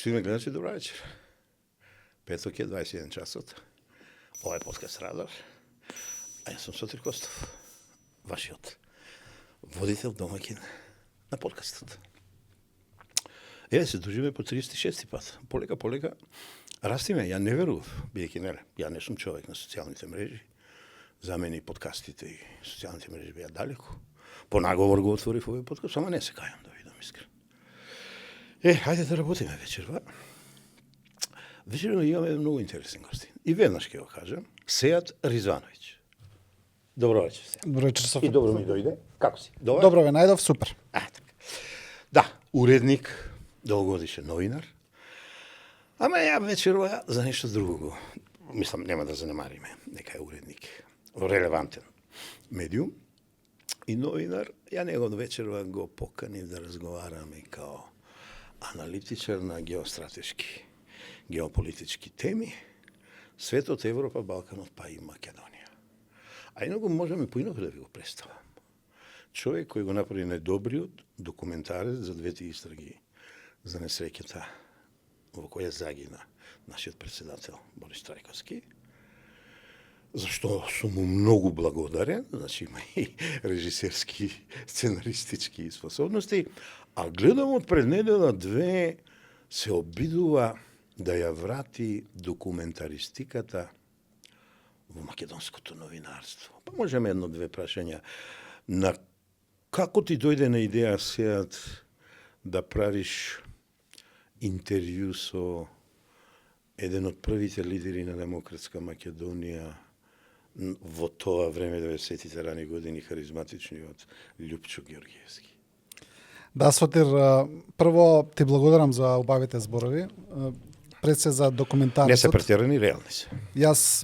Почитуваме гледачи, добра вечер. Петок е 21 часот. Ова е подкаст Радар. А јас сум Сотир Костов, вашиот водител, домаќин на подкастот. Еве се дружиме по 36 пат. Полека растиме. Ја не верував, бидејќи ја не сум човек на социјалните мрежи. За мене и подкастите и социјалните мрежи беа далеку. По наговор го отворив овој подкаст, ама не се кајам, да видам искрен. Хајде да работиме вечерва. Вечерва имаме многу интересни гости. И веднаш ќе го кажам, Сејат Ризвановиќ. Добро вечер, Сејат. Добро вечер, Софија. И добро ми дојде. Како си? Добро ве најдов, супер. Така. Да, уредник, долгогодишен новинар. Ама ја вечерва за нешто друго. Мислам, нема да занемариме. Нека е уредник. Релевантен медиум и новинар. Ја него вечерва го поканив да разговараме као аналитичар на геостратешки, геополитички теми, светот, Европа, Балканот, па и Македонија. А инаку можеме поинаку да ви го представам. Човек кој го направи најдобриот документарец за двете истраги за несреќата во која загина нашиот председател Борис Трајковски, зашто сум му многу благодарен, значи има и режисерски, сценаристички способности, а гледам од пред недела две се обидува да ја врати документаристиката во македонското новинарство. Па можеме едно-две прашања на како ти дојде на идеја Сејат да правиш интервју со еден од првите лидери на демократска Македонија во тоа време 90-тите рани години, харизматичниот Љупчо Ѓорѓиевски. Да, Сотир, прво ти благодарам за убавите зборови. Пред се за документарецот. Не се претерани, реални се. Јас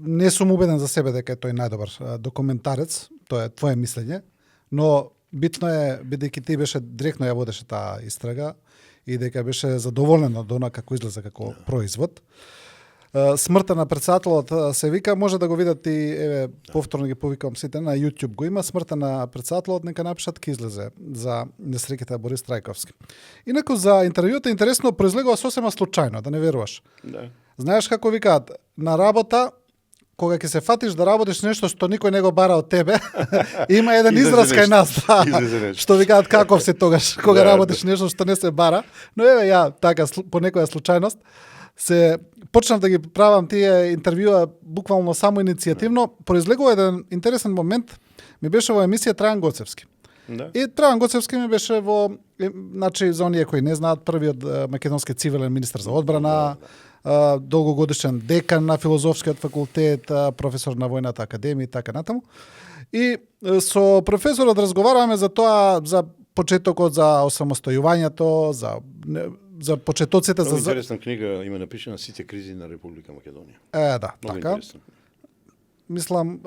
не сум убеден за себе дека е тој најдобар документарец, тоа е твое мислење, но битно е, бидејќи ти беше директно ја водеше таа истрага и дека беше задоволен од она како излезе како производ. Смртта на председателот се вика, може да го видат и еве повторно ги повикам сите на YouTube го има. Смртта на председателот нека напишат ке излезе за несреќата Борис Трајковски. Инаку за интервјуто интересно произлегува сосема случајно, да не веруваш. Да. Знаеш како викаат, на работа кога ќе се фатиш да работиш нешто што никој не го бара од тебе, има еден израз кај нас, да, што викаат каков се тогаш кога работиш нешто што не се бара. Но еве ја така по некоја случајност се почнав да ги правам тие интервјуа буквално само иницијативно, произлегува еден интересен момент, ми беше во емисија Трајан Гоцевски. Да. И Трајан Гоцевски ми беше во, значи за оние кои не знаат, првиот македонски цивилен министер за одбрана, долгогодишен декан на филозофскиот факултет, професор на војната академија и така натаму. И со професорот разговараме за тоа, за почетокот, за осамостојувањето, за почетоците. Много интересна книга има напишана "Сите кризи на Република Македонија". Да, много така. Интересно. Мислам,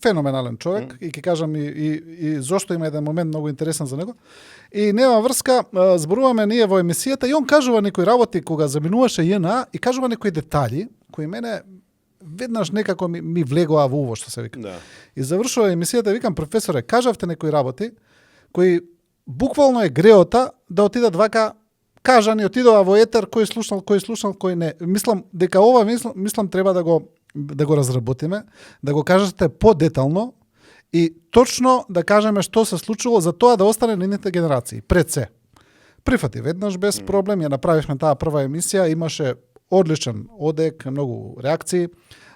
феноменален човек и ќе кажам и зошто има еден момент многу интересен за него. И нема врска, зборуваме ние во емисијата и он кажува некои работи кога заминуваше ЈНА и кажува некои детали кои мене веднаш некако ми влегоа во уво, што се вика. Да. И завршува емисијата, викам, професоре, кажавте некои работи кои буквално е греота да отидат вака кажани, отидува во етер, кој слушнал, кој не. Мислам дека ова мислам треба да го разработиме, да го кажете подетално и точно да кажеме што се случило за тоа да остане на идните генерации. Пред се. Прифати веднаш без проблем, ја направивме таа прва емисија, имаше одличен одек, многу реакции.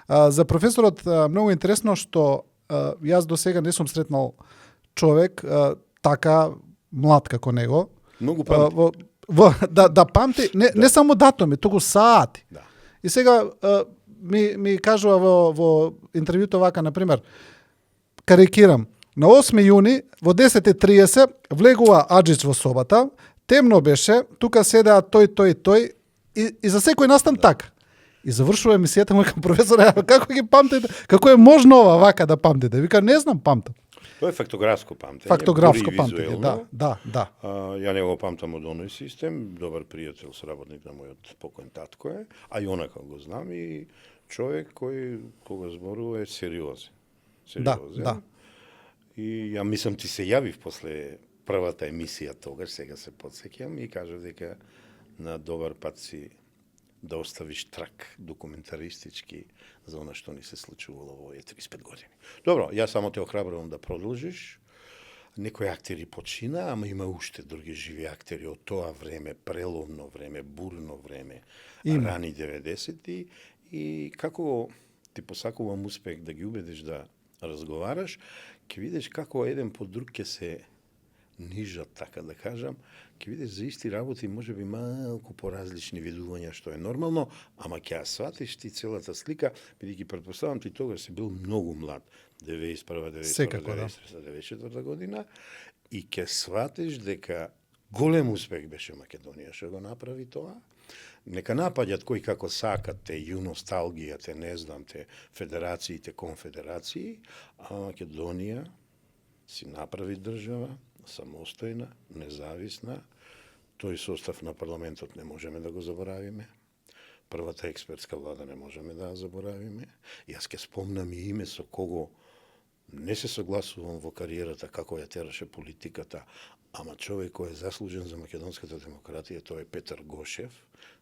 За професорот многу интересно што јас до сега не сум сретнал човек така млад како него. Многу памти. Да памти, не само датуми, туку саати. Да. И сега ми кажува во интервјуто вака, например, карикирам, на 8 јуни во 10:30 влегува Аџич во собата, темно беше, тука седеа тој и за секој настан така. И завршува емисијата му към професора, како ги памтите, како е можно ова вака да памтите? Вика, не знам, памтам. Тоа е фактографско памтење. Фактографско памтење, да. Ја не го памтам од оној систем, добар пријател, сработник на мојот покоен татко е, а и онака го знам и човек кој кога зборува е сериозен. Да. И ја мислам ти се јавив после првата емисија тогаш, сега се потсеќам и кажав дека на добар пат си да оставиш трак документаристички за она што ни се случувало во овие 35 години. Добро, јас само те охрабрувам да продолжиш. Некои актери почина, ама има уште други живи актери од тоа време, преломно време, бурно време, рани 90-ти, и како ти посакувам успех да ги убедиш да разговараш, ќе видиш како еден по друг ќе се нижат, така да кажам, ќе видиш за исти работи можеби малку поразлични видувања, што е нормално, ама ќе ја сватиш ти целата слика, бидејќи претпоставам ти тогаш си бил многу млад, 91, 92, 94 година, и ќе сватиш дека голем успех беше Македонија што го направи тоа. Нека напаѓат кои како сакат, те јуносталгија, те не знам, те федерации, те конфедерации, а Македонија си направи држава, самостојна, независна. Тој состав на парламентот не можеме да го заборавиме. Првата експертска влада не можеме да ја заборавиме. Јас ќе спомнам и име со кого не се согласувам во кариерата како ја тераше политиката, ама човек кој е заслужен за македонската демократија, тој е Петар Гошев,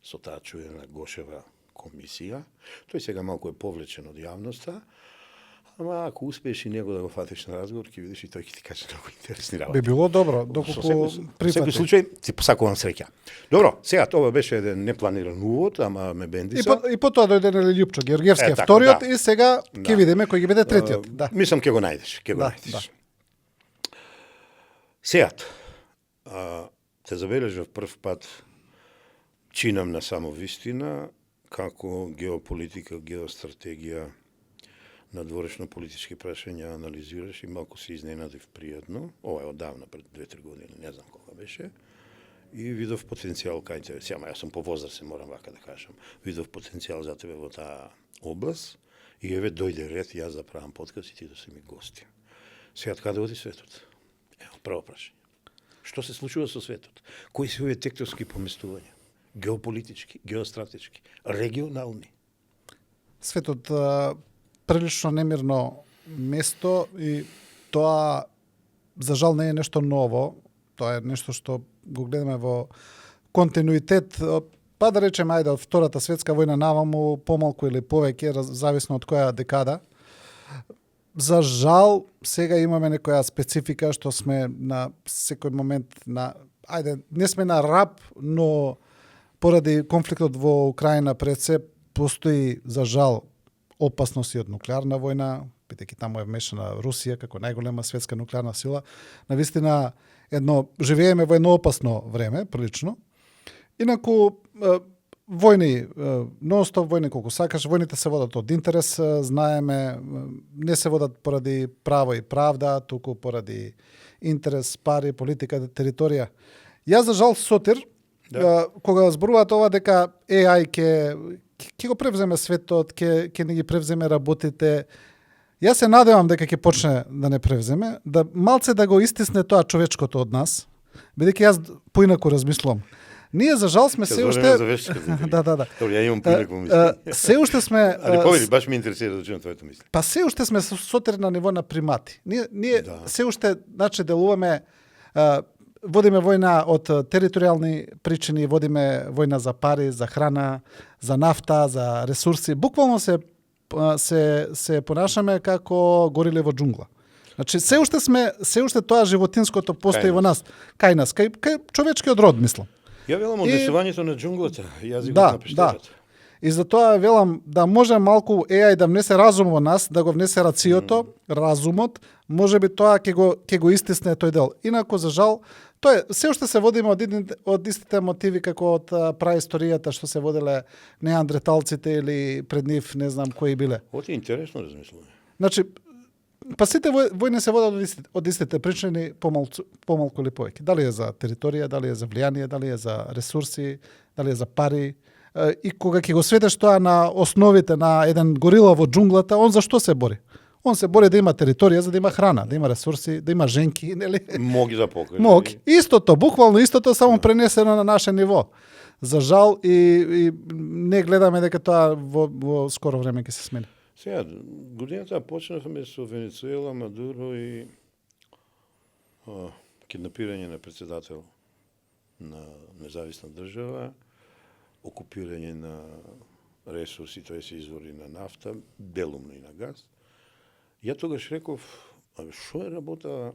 со таа чуена Гошева комисија. Тој сега малку е повлечен од јавноста, ама ако успееш и него да го фатиш на разговор, ќе видиш и тој ќе ти каже многу интересни работи. Би било добро, доколку прифати. Во секој случај, ти посакувам среќа. Добро, сега тоа беше еден непланиран увод, ама ме бендиса. И по тоа дојде Нели Љупчо Георгиевски вториот, и сега ќе видиме кој ќе биде третиот. Да. Мислам ќе го најдеш, ќе го најдеш. Сега, те забележав прв пат, чинам на само вистина, како геополитика, геостратегија, надворешно политички прашања анализираш и малку се изненадив пријатно. Ова е одавна, пред 2-3 години, не знам кога беше. И видов потенцијал кај тебе. Сега, јас сум повозрасен, морам вака да кажам. Видов потенцијал за тебе во таа област и еве дојде ред јас да правам подкаст и ти да си ми гости. Сега каде оди светот? Ево, прво прашање. Што се случува со светот? Кои се овие тектонски поместувања? Геополитички, геостратешки, регионални? Светот прилично немирно место и тоа за жал не е нешто ново, тоа е нешто што го гледаме во континуитет, па да речеме ајде од Втората светска војна наваму, помалку или повеќе, зависно од која декада. За жал сега имаме некоја специфика што сме на секој момент на ајде не сме на раб, но поради конфликтот во Украина пред се постои за жал опасност и од нуклеарна војна, бидејќи таму е вмешана Русија како најголема светска нуклеарна сила. Навистина живееме во едно опасно време, прилично. Инаку војни, нон-стоп војни колку сакаш, војните се водат од интерес, знаеме, не се водат поради право и правда, туку поради интерес, пари, политика, територија. Јас за жал сотир, кога зборуваат ова дека AI ќе го превземе светот, ќе не ги превземе работите. Јас се надевам дека ќе почне да не превземе, да малце да го истисне тоа човечкото од нас, бидејќи јас поинаку размислувам. Ние за жал сме се уште Да. Добро, ја имам поинаку мислење. Се уште сме Али повели, баш ме интересира да чуам твоето мислење. Па се уште сме сотир на ниво на примати. Ние се уште делуваме, водиме војна од територијални причини, водиме војна за пари, за храна, за нафта, за ресурси. Буквално се понашаме како гориле во џунгла. Значи се уште тоа животинското постои во нас, кај нас, кај човечкиот род, мислам. Ја велам однесувањето на џунглата, јазикот на пештерата. И затоа велам да може малку AI да внесе разум во нас, да го внесе рациото, разумот, можеби тоа ќе го истисне тој дел. Инаку за жал, тоа се уште се водиме од истите мотиви како од праисторијата што се воделе неандерталците или пред нив не знам кои биле. Ова е интересно размислување. Значи, па сите војни се водат од истите причини, помалку или повеќе. Дали е за територија, дали е за влијание, дали е за ресурси, дали е за пари. И кога ќе го сведеш тоа на основите на еден горила во џунглата, он за што се бори? Он се бори да има територија, за да има храна, да има ресурси, да има женки, нели? Моги за покрив. Моги. Истото, буквално истото, само пренесено на наше ниво. За жал и не гледаме дека тоа во скоро време ќе се смени. Сега, годината почнавме со Венецуела, Мадуро и киднапирање на председател на независна држава, окупирање на ресурси, тоа се извори на нафта, делумно и на газ. Ја тогаш реков, абе, шо е работа,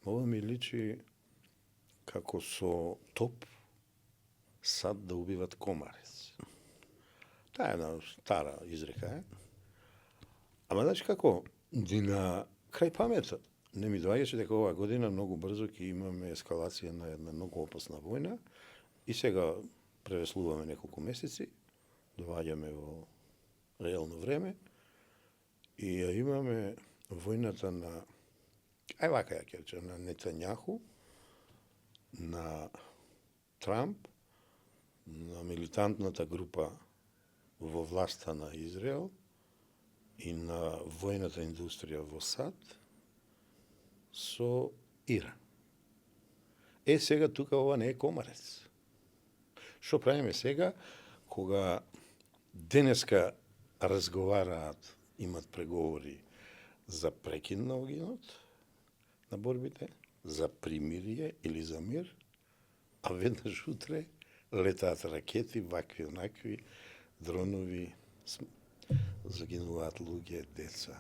ова ми личи како со топ сад да убиват комарец. Таа е една стара изрека, е. Ама знаеш како, и на крај памета, не ми доаѓаше дека оваа година многу брзо ќе имаме ескалација на една многу опасна војна и сега превеслуваме неколку месеци, доаѓаме во реално време и ја имаме војната на, ај вака ја ќе на Нетањаху, на Трамп, на милитантната група во власта на Израел и на војната индустрија во САД со Иран. Сега тука ова не е комарец. Што правиме сега, кога денеска разговараат, имат преговори за прекин на огинот, на борбите, за примирие или за мир, а веднаш утре летаат ракети, вакви, онакви, дронови, загинуваат луѓе, деца,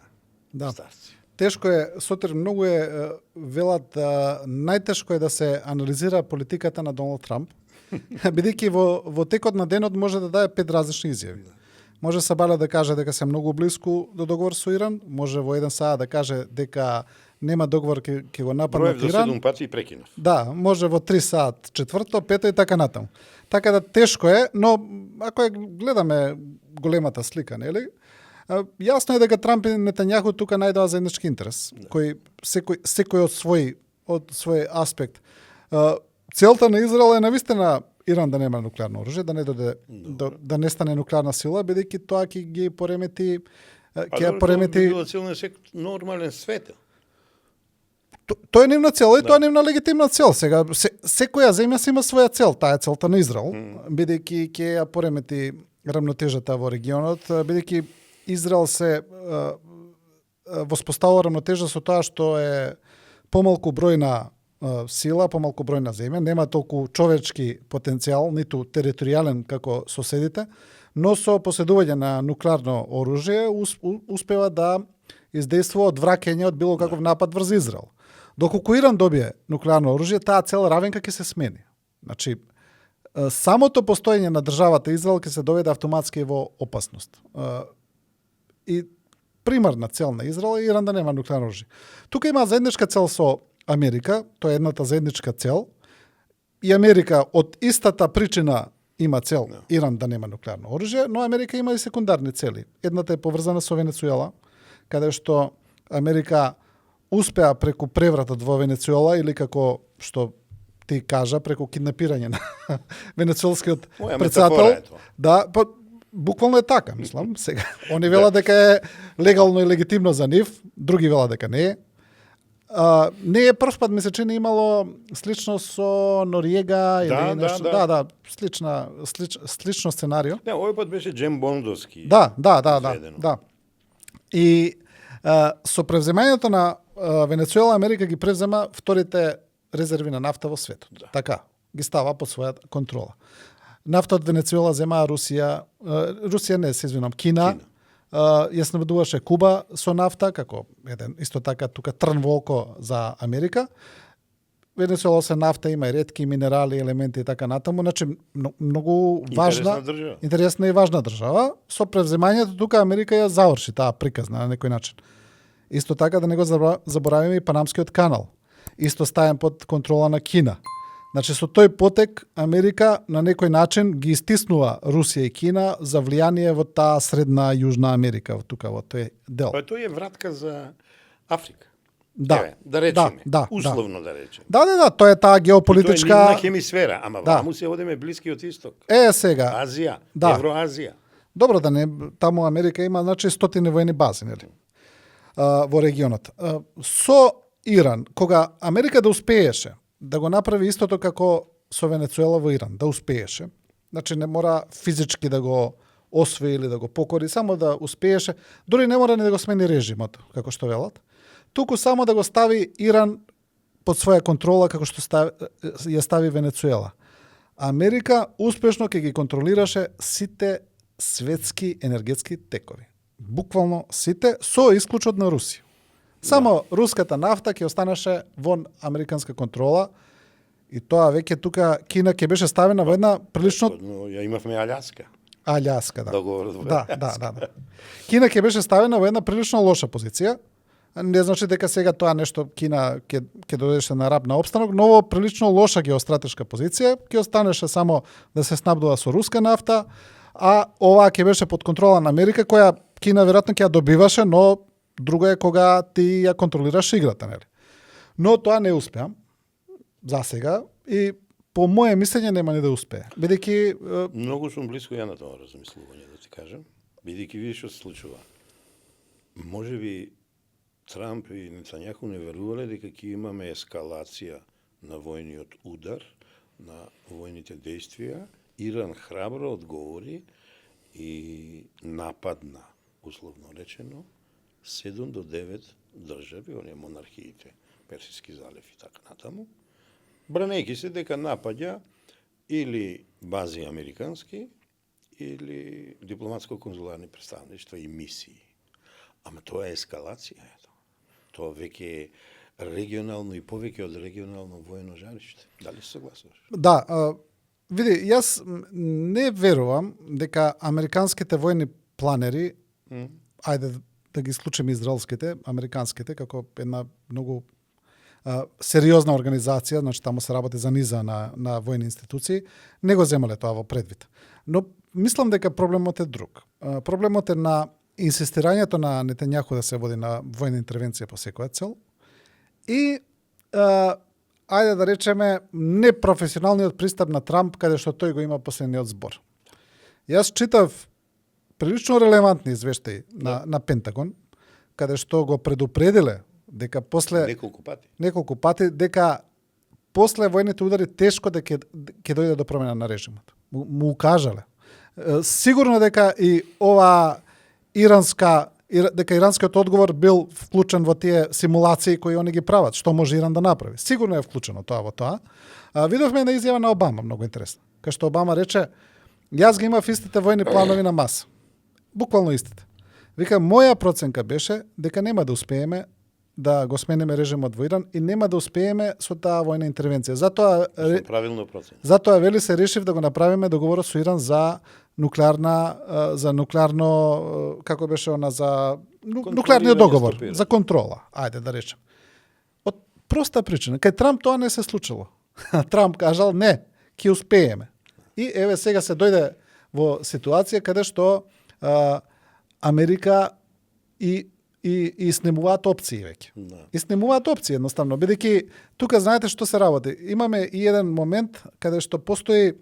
старци. Тешко е, Сотир, многу е, велат, најтешко е да се анализира политиката на Доналд Трамп, бидејќи во текот на денот може да даде 5 различни изјави. Може Сабаля да каже дека се многу близко до договор со Иран, може во 1 саат да каже дека нема договор, ќе го нападнат Иран. Броев до 7 пати и прекинав. Да, може во 3 саат, 4-то, 5-то и така натаму. Така да тешко е, но ако гледаме големата слика, нели? Јасно е дека Трамп и Нетањаху тука најдоа заеднички интерес, кој секој од свој аспект. Целта на Израел е навистина Иран да нема нуклеарно оружје, да не доде да не стане нуклеарна сила, бидејќи тоа ќе ги поремети ќе поремети нормален свет. Тоа е нивна цел и тоа е нивна легитимна цел. Сега секоја земја си има своја цел, таа е целта на Израел, бидејќи ќе ја поремети рамнотежата во регионот, бидејќи Израел се воспоставува рамнотежа со тоа што е помалку бројна сила, помалку бројна земја, нема толку човечки потенцијал, ниту територијален како соседите, но со поседување на нуклеарно оружје успева да издействува одвраќање од било каков напад врз Израел. Доколку Иран добие нуклеарно оружје, таа цел равенка ќе се смени. Значи, самото постоење на државата Израел ќе се доведе автоматски во опасност. И примарна цел на Израел е Иран да нема нуклеарно оружје. Тука има заедничка цел со Америка, тоа е едната заедничка цел, и Америка од истата причина има цел Иран да нема нуклеарно оружје, но Америка има и секундарни цели. Едната е поврзана со Венецуела, каде што Америка успеа преку превратот во Венецуела или како што ти кажа преку киднапирање на венецуелскиот претседател. Да, па буквално е така, мислам, сега. Они велат дека е легално и легитимно за нив, други велат дека не е. Не е прв пат, ми се чини, имало слично со Нориега или нешто. Да, слично сценарио. Не, овој пат беше Джем Бондовски. Да. И со превземањето на Венецуела, Америка ги превзема вторите резерви на нафта во светот. Да. Така, ги става под своја контрола. Нафта од Венецуела земаа Русија не, се извинам, Кина. Ја снабдуваше Куба со нафта, како еден исто така тука трн во око за Америка. Венецуела се нафта, има и ретки минерали, елементи и така натаму, значи многу важна, интересна и важна држава. Со превземањето тука Америка ја заврши таа приказна на некој начин. Исто така да не го заборавиме и Панамскиот канал. Исто ставен под контрола на Кина. Значи, со тој потек, Америка на некој начин ги истиснува Русија и Кина за влијание во таа средна Јужна Америка, тука во тој дел. Па тој е вратка за Африка. Да, да речеме, условно да речеме. Да, тоа е таа геополитичка... Тоа е нивна хемисфера, ама ваму се одеме Блискиот исток. Сега. Азија, Евроазија. Добро, да не, таму Америка има, значи, стотини војни бази, нели? Во регионот. Со Иран, кога Америка да успееше да го направи истото како со Венецуела во Иран, да успееше, значи не мора физички да го освои или да го покори, само да успееше, дури не мора ни да го смени режимот, како што велат, туку само да го стави Иран под своја контрола, како што ја стави Венецуела. Америка успешно ќе ги контролираше сите светски енергетски текови. Буквално сите, со исклучок на Русија. Само руската нафта ќе останеше вон американска контрола и тоа веќе тука Кина ќе беше ставена во една прилично... Но ја имавме Аляска. Аляска, да. Договорот во Да. Кина ќе беше ставена во една прилично лоша позиција. Не значи дека сега тоа нешто Кина ќе додеше на раб на опстанок, но во прилично лоша геостратешка позиција, ќе останеше само да се снабдува со руска нафта, а оваа ќе беше под контрола на Америка, која Кина веројатно ќе ја добиваше, но друго е кога ти ја контролираш играта, нели? Но тоа не успеа за сега и по моje мислење нема ни да успее. Бидејќи Многу сум близко ја на тоа размислување, да ти кажам. Бидејќи видиш што се случува. Можеби Трамп и Нетањаху не верувале дека ќе имаме ескалација на војниот удар, на војните действија. Иран храбро одговори и нападна, условно речено, 7 до 9 држави, оние монархиите, Персиски залив и така натаму, бранејќи се дека напаѓа или бази американски, или дипломатско-конзуларни представништва и мисии. Ама тоа е ескалација, ето. Тоа веќе е регионално и повеќе од регионално воено жариште. Дали се согласуваш? да, види, јас не верувам дека американските војни планери, ајде да ги исклучиме израелските, американските, како една многу сериозна организација, значи таму се работи за низа на војни институции, не го земале тоа во предвид. Но мислам дека проблемот е друг. Проблемот е на инсистирањето на Нетањаху да се води на војна интервенција по секоја цел и ајде да речеме непрофесионалниот пристап на Трамп каде што тој го има последниот збор. Јас читав прилично релевантни извештаи на Пентагон каде што го предупредиле дека после неколку пати дека после војните удари тешко дека ќе дојде до промена на режимот. Му укажале. Сигурно дека и ова дека иранскиот одговор бил вклучен во тие симулации кои они ги прават, што може Иран да направи. Сигурно е вклучено тоа во тоа. Видовме една изјава на Обама, многу интересна. Кај што Обама рече, јас ги имав истите војни планови на маса. Буквално истите. Вика, моја проценка беше дека нема да успееме да го смениме режимот во Иран и нема да успееме со таа војна интервенција. Правилно процент. Затоа вели се решив да го направиме договорот со Иран за нуклеарно како беше она за нуклеарниот договор, стопира. за контрола, ајде да речем. Од проста причина, кај Трамп тоа не се случило. Трамп кажал не, ќе успееме. И еве сега се дојде во ситуација каде што Америка и снемуваат опции веќе. Да. И снемуваат опции едноставно, бидејќи тука знаете што се работи. Имаме и еден момент каде што постои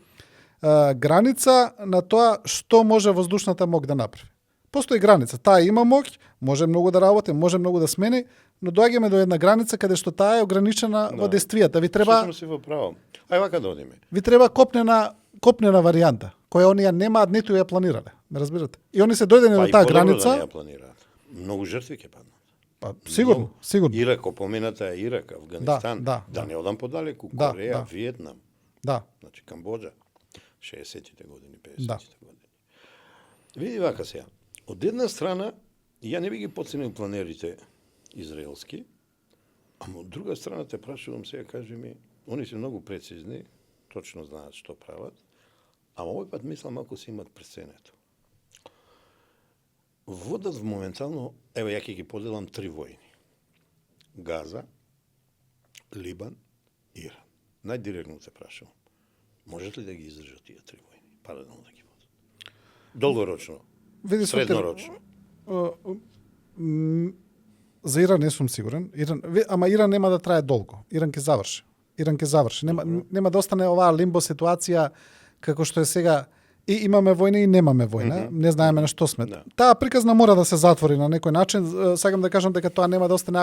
граница на тоа што може воздушната мок да направи. Постои граница. Таа има моќ, може многу да работи, може многу да смени, но доаѓаме до една граница каде што таа е ограничена во действијата. Ви треба Сушно си во право. Ај вака да одиме. Ви треба копнена варијанта, која оние немаат ниту ја планирале. Ме разбирате? И они се дојдени до таа граница. Да не ја планираат. Многу жртви ќе паднат. Па сигурно. Ирак, опомената е Ирак, Афганистан, да не одам подалеку, Кореја, Виетнам. Да. Значи Камбоџа, 60-тите години, 50-тите Да. години. Види вака сега. Од една страна, ја не би ги подценил планерите израелски, ама од друга страна те прашувам сега, кажи ми, они се многу прецизни, точно знаат што прават, ама овој пат мислам ако се имат преценето. Водат моментално, еве ја ќе ги поделам 3 војни. Газа, Либан, Иран. Најдиректно те прашувам. Можат ли да ги издржат тие 3 војни? Паралелно да ги водат. Долгорочно. Види, среднорочно. За Иран не сум сигурен. Ама Иран нема да трае долго. Иран ќе заврши. Нема да остане оваа лимбо ситуација како што е сега. И имаме војна и немаме војна. Не знаеме на што сме. Да. Таа приказна мора да се затвори на некој начин. Сакам да кажам дека тоа нема да остане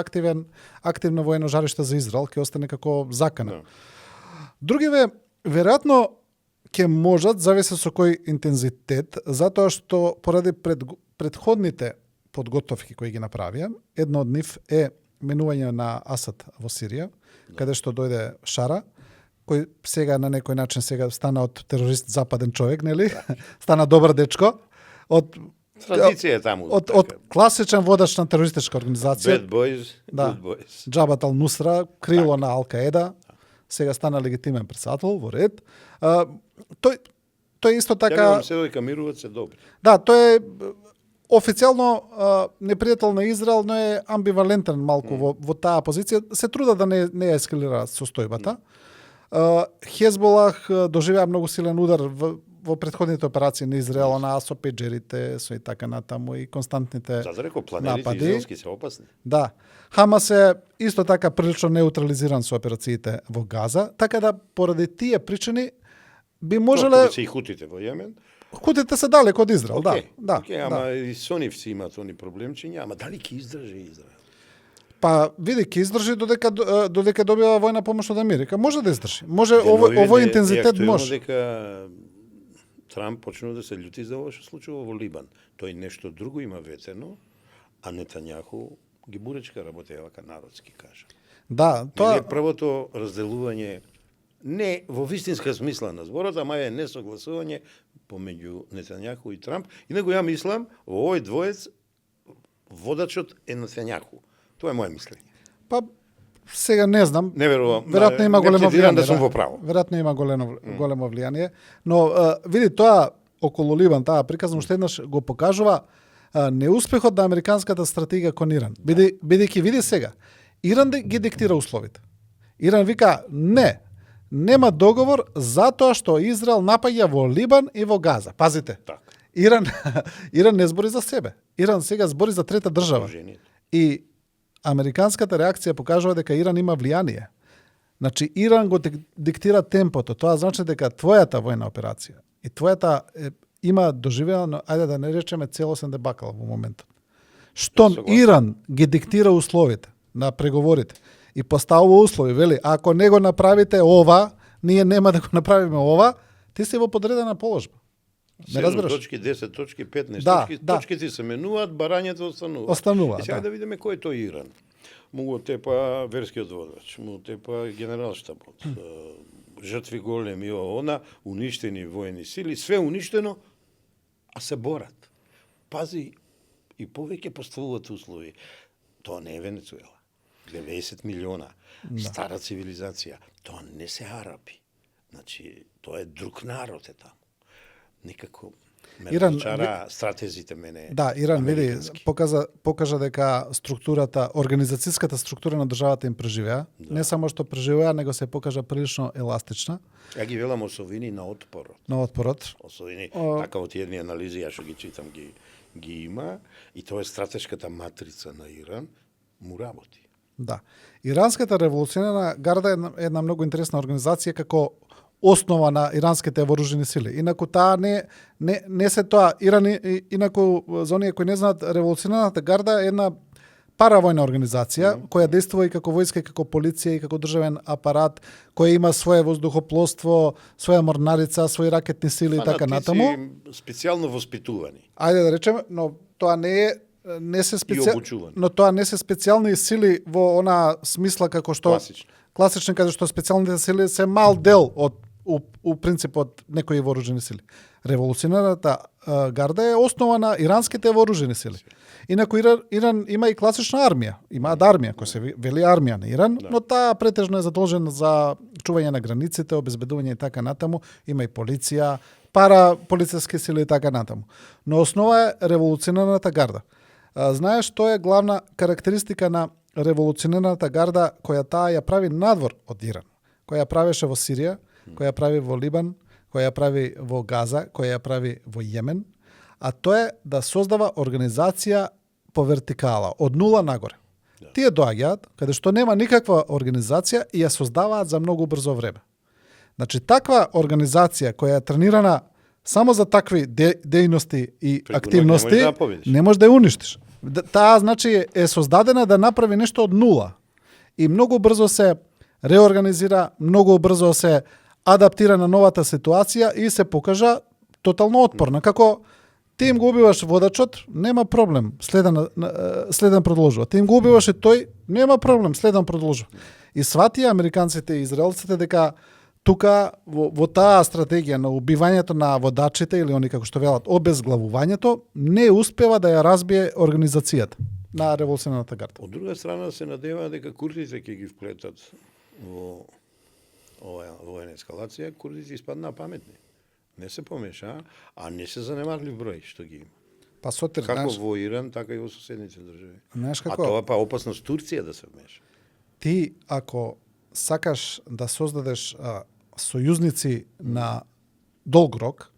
активно воено жариште за Израел, ќе остане како закана. Другиве, веројатно ќе можат, зависи со кој интензитет, затоа што поради предходните подготовки кои ги направија, една од нив е менување на Асад во Сирија, каде што дојде Шара, кој сега на некој начин сега стана од терорист западен човек, нели? Стана добар дечко. Од Традиција е таму. од класичен водач на терористичка организација. Bad boys, Да. good boys. Джабат ал Нусра, крило на Ал-Каеда, сега стана легитимен председател во ред. Тој исто Ја така верувам се дека мируваат се добри. да, тој е официјално непријател на Израел, но е амбивалентен малку во таа позиција. Се труда да не ја ескалира состојбата. Хезболах доживеа многу силен удар во претходните операции на Израел, на со пеџерите, со и така натаму и константните Затоа реков планерите напади. израелски се опасни. Да. Хамас е исто така прилично неутрализиран со операциите во Газа, така да поради тие причини би можеле Можеле се и хутите во Јемен. хутите се далеко од Израел, Океј, да. океј, ама и сонивци имаат они проблемчиња, ама дали ќе издржи Израел? Па види ќе издржи додека добива војна помош од Америка. Може да издржи. Може Деновиве овој е интензитет актуелно може. дека Трамп почнува да се љути за ова што случува во Либан. Тој нешто друго има ветено, а Нетањаху ги буречка работеја вака народски кажа. Да, Тоа е тоа првото разделување не во вистинска смисла на зборот, ама е несогласување помеѓу Нетањаху и Трамп. Инаку ја мислам, во овој двоец водачот е Нетањаху. Тоа е моје мислење. па сега не знам. Не верувам. Веројатно има не големо пледирам влијание. да сум во право. Веројатно има големо влијание, но види тоа околу Ливан, таа приказна уште еднаш го покажува неуспехот на американската стратегија кон Иран. Бидејќи види сега, Иран ги диктира условите. Иран вика нема договор затоа што Израел напаѓа во Либан и во Газа. Пазите. Така. Иран не збори за себе. Иран сега збори за трета држава. Жените. И американската реакција покажува дека Иран има влијание. Значи, Иран го диктира темпото. Тоа значи дека твојата војна операција и твојата има доживено, ајде да не речеме целосен дебакал во моментот. Штом Иран ги диктира условите на преговорите и поставува услови, вели, ако не го направите ова, ние нема да го направиме ова, ти си во подредена положба. Не 7 разбираш? точки, 10 точки, 15 Да, точки, да. точките се менуваат, барањето останува. Останува, И сега да. да видиме кој е тој Иран. Му го тепа верскиот водач, му тепа генералштабот, жртви големи, она, уништени воени сили, све уништено, а се борат. Пази, и повеќе поставуваат услови. Тоа не е Венецуела. 90 милиона, стара цивилизација. Тоа не се арапи. Значи, тоа е друг народ е таму. Некако ме Иран, рачара стратезите мене. Да, Иран види американски. покажа дека структурата, организацијската структура на државата им преживеа. Не само што преживеа, него се покажа прилично еластична Ја ги велам осовини на отпорот. на отпорот. Осовини, така од едни анализи, ја што ги читам, ги има, и тоа е стратешката матрица на Иран, му работи. Да. Иранската револуционарна гарда е една многу интересна организација како основа на иранските вооружени сили. Инаку таа не се тоа. Иран инаку за оние кои не знаат, револуционарната гарда е една паравојна организација која действува и како војска, и како полиција, и како државен апарат, која има свое воздухопловство, своја морнарица, своји ракетни сили и така натаму. Специјално воспитувани. Ајде да речеме, но тоа не се обучувани. но тоа не се специјални сили во она смисла како што класични, каде што специјалните сили се мал дел од у принцип од некои вооружени сили. Револуционарната гарда е основа на иранските вооружени сили. Инаку Иран има и класична армија. Имаат армија, која се вели армија на Иран, но таа претежно е задолжена за чување на границите, обезбедување и така натаму. Има и полиција, пара полициски сили и така натаму. Но основа е револуционарната гарда. Знаеш што е главна карактеристика на револуционарната гарда која таа ја прави надвор од Иран, која ја правеше во Сирија, која ја прави во Либан, која ја прави во Газа, која ја прави во Јемен, а тоа е да создава организација по вертикала, од нула нагоре. Тие доаѓаат каде што нема никаква организација и ја создаваат за многу брзо време. Значи, таква организација која е тренирана само за такви дејности и активности, не може да ја уништиш. Таа, значи, е создадена да направи нешто од нула. И многу брзо се реорганизира, многу брзо се адаптира на новата ситуација и се покажа тотално отпорна. Како ти им го убиваш водачот, нема проблем, следен продолжува. Ти им го убиваш и тој, нема проблем, следен продолжува. И сватија американците и израелците дека тука во таа стратегија на убивањето на водачите или они како што велат обезглавувањето не успева да ја разбие организацијата на револуционарната гарда. Од друга страна се надева дека курдите ќе ги вплетат во оваа воена ескалација, курдите испаднаа паметни. Не се помеша, а не се занемарлив број што ги има. Па Сотир, Како знаеш, во Иран, така и во соседните држави. знаеш А како? тоа па опасност Турција да се вмеша. Ти ако сакаш да создадеш сојузници на долг рок,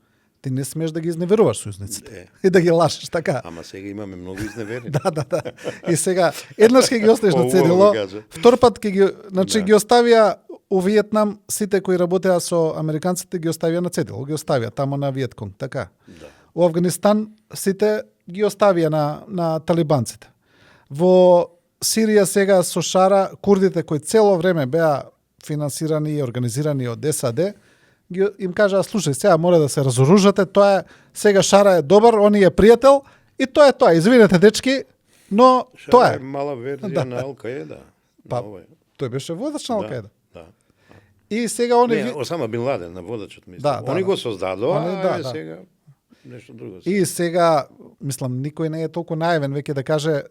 ти не смеш да ги изневеруваш сојузниците и да ги лашеш така. Ама сега имаме многу изневерени. Да. И сега еднаш ќе ги оставиш на Убаво цедило, го кажа. втор пат ќе ги, значи Да. ги оставија у Виетнам сите кои работеа со американците ги оставија на цедило, ги оставија тамо на Виетконг, така. Да. У Афганистан сите ги оставија на талибанците. Во Сирија сега со Шара, курдите кои цело време беа финансирани и организирани од САД, им кажаа, слушај, сега мора да се разоружате, тоа е, сега Шара е добар, он е пријател, и тоа е тоа. Извинете, дечки, но тоа Шара е. е мала верзија Да. на Ал-Каеда. Па, На овој. тој беше водач на Ал-Каеда. Да. И сега они... Не, Осама Бин Ладен, на водачот, мислам. Да, Они да. го создадоа, Они, да, а да. сега нешто друго. И сега, мислам, никој не е толку наивен веќе да каже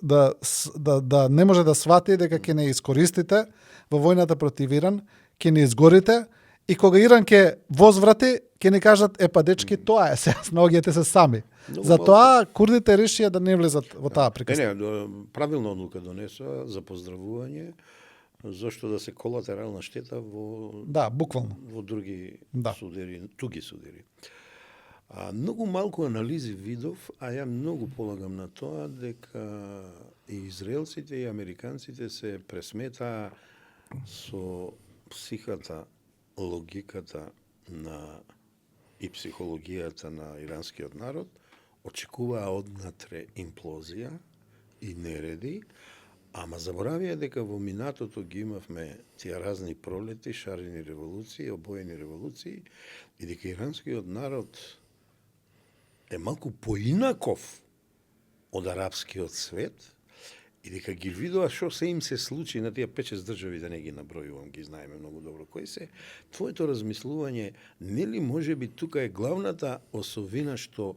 да не може да свати дека ќе не искористите во војната против Иран, ќе не изгорите и кога Иран ќе возврати, ќе ни кажат, па дечки, тоа е, сега снаоѓете се сами. Многу Затоа курдите решија да не влезат во таа Не, приказна. правилна одлука донесоа за поздравување, зашто да се колатерална штета Да, буквално. во други Да. судери, туги судери. Многу малку анализи видов, а ја многу полагам на тоа дека и израелците и американците се пресметаа со психата, логиката и психологијата на иранскиот народ, очекуваа однатре имплозија и нереди, ама заборавија дека во минатото ги имавме тие разни пролети, шарени револуции, обоени револуции, и дека иранскиот народ е малку поинаков од арапскиот свет, и дека ги видоа што се им се случи на тие 5-6 држави, да не ги набројувам, ги знаеме многу добро кои се, твоето размислување, нели може би тука е главната осовина што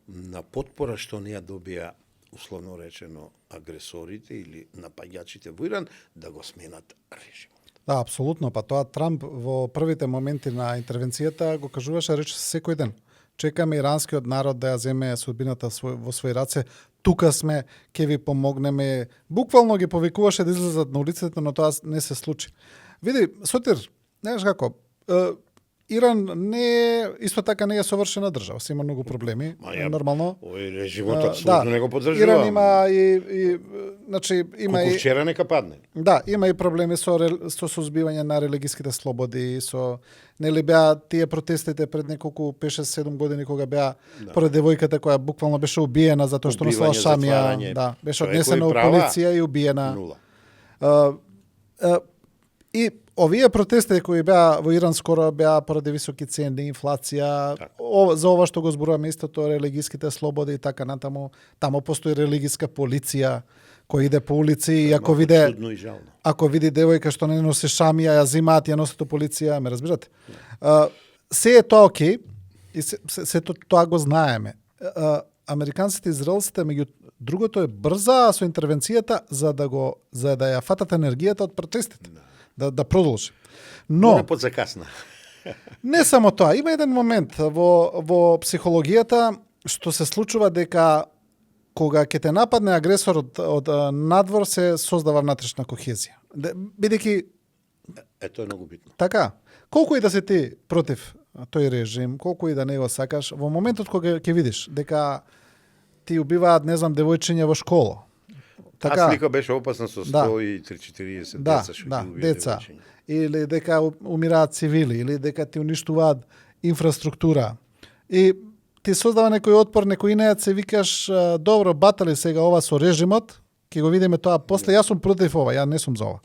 на потпора што не ја добија, условно речено, агресорите или напаѓачите во Иран, да го сменат режимот. Да, апсолутно, па тоа Трамп во првите моменти на интервенцијата го кажуваше, рече секој ден. Чекаме иранскиот народ да ја земе судбината во своји раце. Тука сме, ќе ви помогнеме. Буквално ги повикуваше да излезат на улиците, но тоа не се случи. Види, Сотир, знаеш како, Иран не е, исто така не е совршена држава, се има многу проблеми, нормално. Овој режимот апсолутно не го поддржува. Иран има и значи има и вчера нека падне. Да, има и проблеми со сузбивање на религиските слободи, со нели беа тие протестите пред неколку 5-7 години кога беа поред девојката која буквално беше убиена затоа што носела шамија, да, беше однесена у полиција и убиена. И овие протести кои беа во Иран скоро беа поради високи цени, инфлација, за ова што го зборуваме истото, религиските слободи и така натаму, тамо постои религиска полиција кој иде по улици и ако види девојка што не носи шамија, ја зимаат, ја носат у полиција, ме разбирате? Се е тоа окей, и се тоа го знаеме. Американците и израелците, меѓу другото, е брза со интервенцијата за да ја фатат енергијата од протестите. Да продолжи. Но подзакасна. Не само тоа, има еден момент во психологијата што се случува дека кога ќе те нападне агресор од надвор се создава внатрешна кохезија. Бидејќи Тоа е многу битно. Така, колку и да се ти против тој режим, колку и да не го сакаш, во моментот кога ќе видиш дека ти убиваат, не знам, девојчиња во школа. Така, слика беше опасна со 130-40 деца што ги убија деца. девојчиња. Или дека умираат цивили, или дека ти уништуваат инфраструктура. И ти создава некој отпор, некој инејат се викаш, добро, батали сега ова со режимот, ќе го видиме тоа после, јас сум против ова, ја не сум за ова.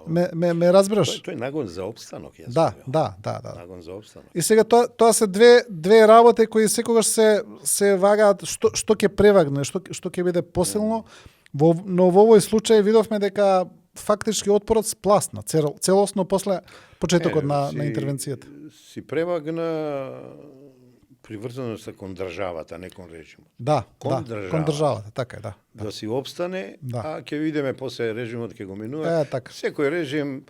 Ме разбираш? Тој нагон за опстанок, јас. Да. Нагон за опстанок. И сега тоа се две работи кои секогаш се вагаат што ќе превагне, што ќе биде посилно. Но во овој случај видовме дека фактички отпорот спласна целосно после почетокот на интервенцијата. Си превагна приврзаноста кон државата, не кон режимот. Да, кон државата, така е, да. Да си обстане, а ќе видиме после режимот ќе го минува. Така. Секој режим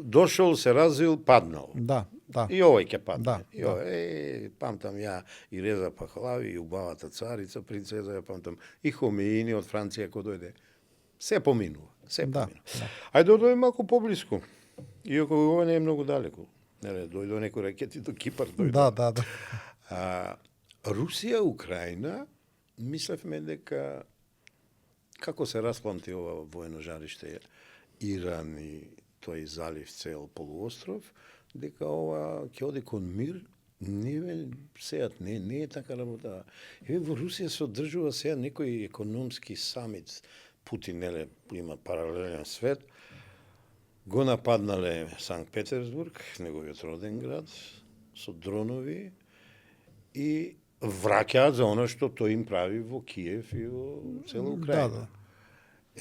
дошол, се развил, паднал. Да. И овој ќе падне. Да, И овој, памтам ја и Реза Пахлави, и убавата царица, принцеза, ја памтам, и Хомеини од Франција кој дојде. Се поминува. Да. Ајде одиме малку поблиску. Иако ова не е многу далеко. Дојдо некои ракети до Кипар. Да. Русија, Украина, мислевме дека како се распламти ова воено жариште, Иран и тој залив цел полуостров, дека ова ќе оди кон мир, не е така работа. Во Русија се одржува сега некој економски самит, Путин има паралелен свет, го нападнале Санкт Петерсбург, неговиот роден град, со дронови и враќаат за оно што тој им прави во Киев и во цела Украина. Да.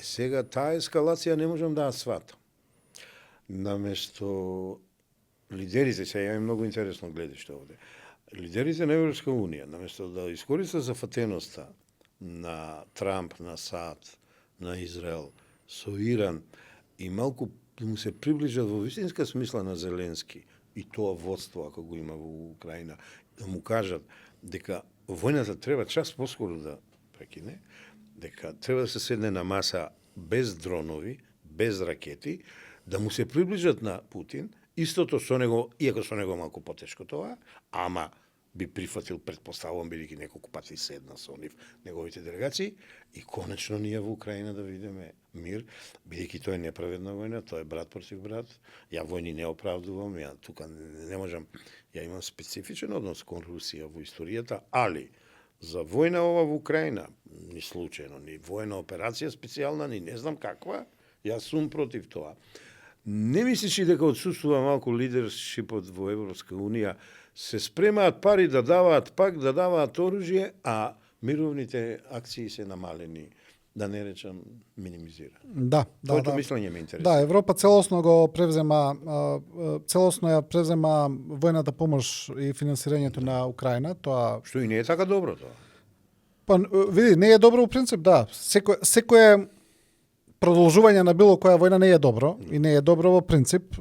Сега таа ескалација не можам да ја сватам. Наместо лидерите, сега имаме многу интересно гледиште овде, лидерите на Европска Унија, наместо да искористат зафатеноста на Трамп, на САД, на Израел, со Иран и малку да му се приближат во вистинска смисла на Зеленски и тоа водство, ако го има во Украина, да му кажат дека војната треба час поскоро да прекине, дека треба да се седне на маса без дронови, без ракети, да му се приближат на Путин, истото со него, иако со него малку потешко тоа, ама би прифатил, предпоставувам, бидејќи неколку пати седна со нив неговите делегации, и конечно ние во Украина да видиме мир, бидејќи тоа е неправедна војна, тоа е брат против брат. Ја војни не оправдувам, ја тука не можам, ја имам специфичен однос кон Русија во историјата, али за војна ова во Украина, ни случајно, ни војна операција специјална, ни не знам каква, јас сум против тоа. Не мислиш дека отсутствува малку лидершипот во Европска Унија, се спремаат пари да даваат пак, да даваат оружје, а мировните акции се намалени, да не речам минимизира. Да. Твоето мислење ме интересува. Да, Европа целосно го превзема, целосно ја превзема војната помош и финансирањето на Украина, тоа што и не е така добро тоа. Па види, не е добро во принцип, да. Секое продолжување на било која војна не е добро и не е добро во принцип.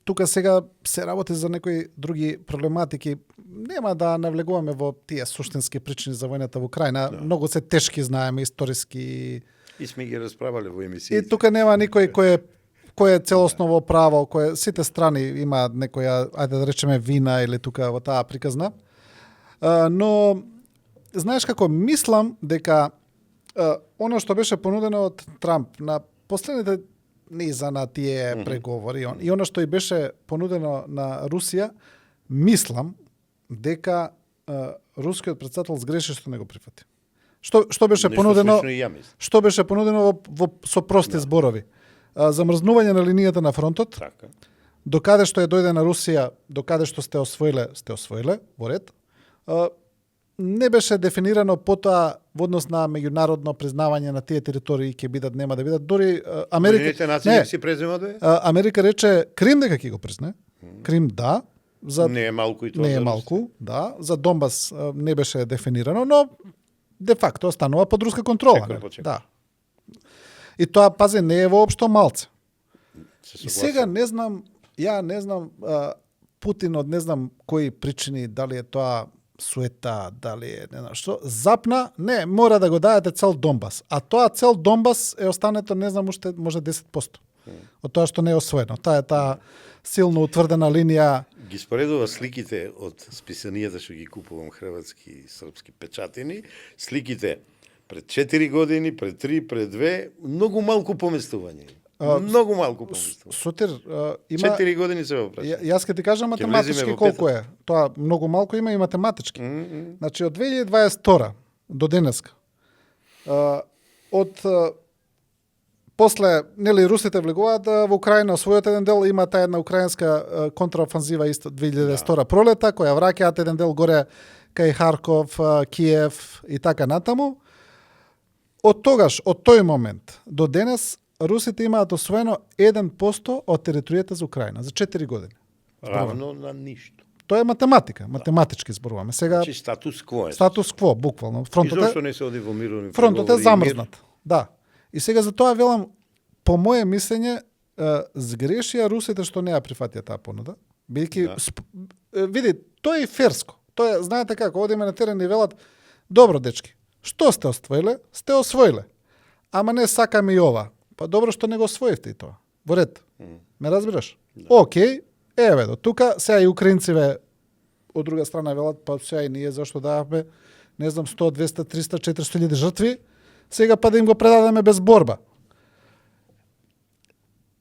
Тука сега се работи за некои други проблематики. Нема да навлегуваме во тие суштински причини за војната во Украина. Да. Многу се тешки, знаеме, историски. И сме ги расправале во емисии. И тука нема никој кој е целосно во право, сите страни имаат некоја, ајде да речеме, вина или тука во таа приказна. Но знаеш како, мислам дека оно што беше понудено од Трамп на последните низа на тие преговори и оно што и беше понудено на Русија, мислам дека рускиот претседател сгреши што не го прифати. Што беше понудено? Што беше понудено со прости зборови? Замрзнување на линијата на фронтот. Така. Докаде што ја дојде на Русија, докаде што сте освоиле, во ред. Не беше дефинирано потоа во однос на меѓународно признавање на тие територии ќе бидат, нема да бидат. Дори Америка си преземат, Америка рече Крим дека ќе го призне. Крим да, за не е малку и тоа. Не е малку, да, за Донбас не беше дефинирано, но де факто останува под руска контрола. Да. И тоа, пази, не е воопшто малце. И сега не знам Путин од не знам кои причини, дали е тоа суета, дали е не знам што, запна, не, мора да го дадете цел Донбас. А тоа цел Донбас е остането, не знам, уште може 10% од тоа што не е освоено. Таа е таа силно утврдена линија. Ги споредува сликите од списанијата што ги купувам, хрватски и српски печатени, сликите пред 4 години, пред 3, пред 2, многу малку поместување. Многу малку поместување. Сотир, има 4 години се вопрашам. Јас ќе ти кажам математички колку е. Тоа многу малку има и математички. Значи од 2022 до денеска од после, нели, русите влегуваат во Украина, својот еден дел, има таа една украинска контраофанзива исто 2022 пролета, која враќаат еден дел горе кај Харков, Киев и така натаму. Од тогаш, од тој момент до денес, русите имаат освоено 1% од територијата за Украина за 4 години. Равно на ништо. Тоа е математика, математички зборуваме. Сега Значи статус кво е. статус кво, буквално. И зошто не се оди во мировни Фронтот е преговори и мир? замрзнат. Да. И сега за тоа велам, по моје мислење, згрешија русите што не ја прифатија таа понуда. Бидејќи види, тоа е и ферско. Тоа е, знаете како, одиме на терен и велат, добро дечки, што сте освоиле? Сте освоиле. Ама не сакаме и ова. Па добро што не го освоивте и тоа. Во ред. Ме разбираш? Океј, еве до тука, сега и украинциве од друга страна велат, па сега и ние зашто даваме, не знам, 100, 200, 300, 400 000 жртви, сега па да им го предадеме без борба.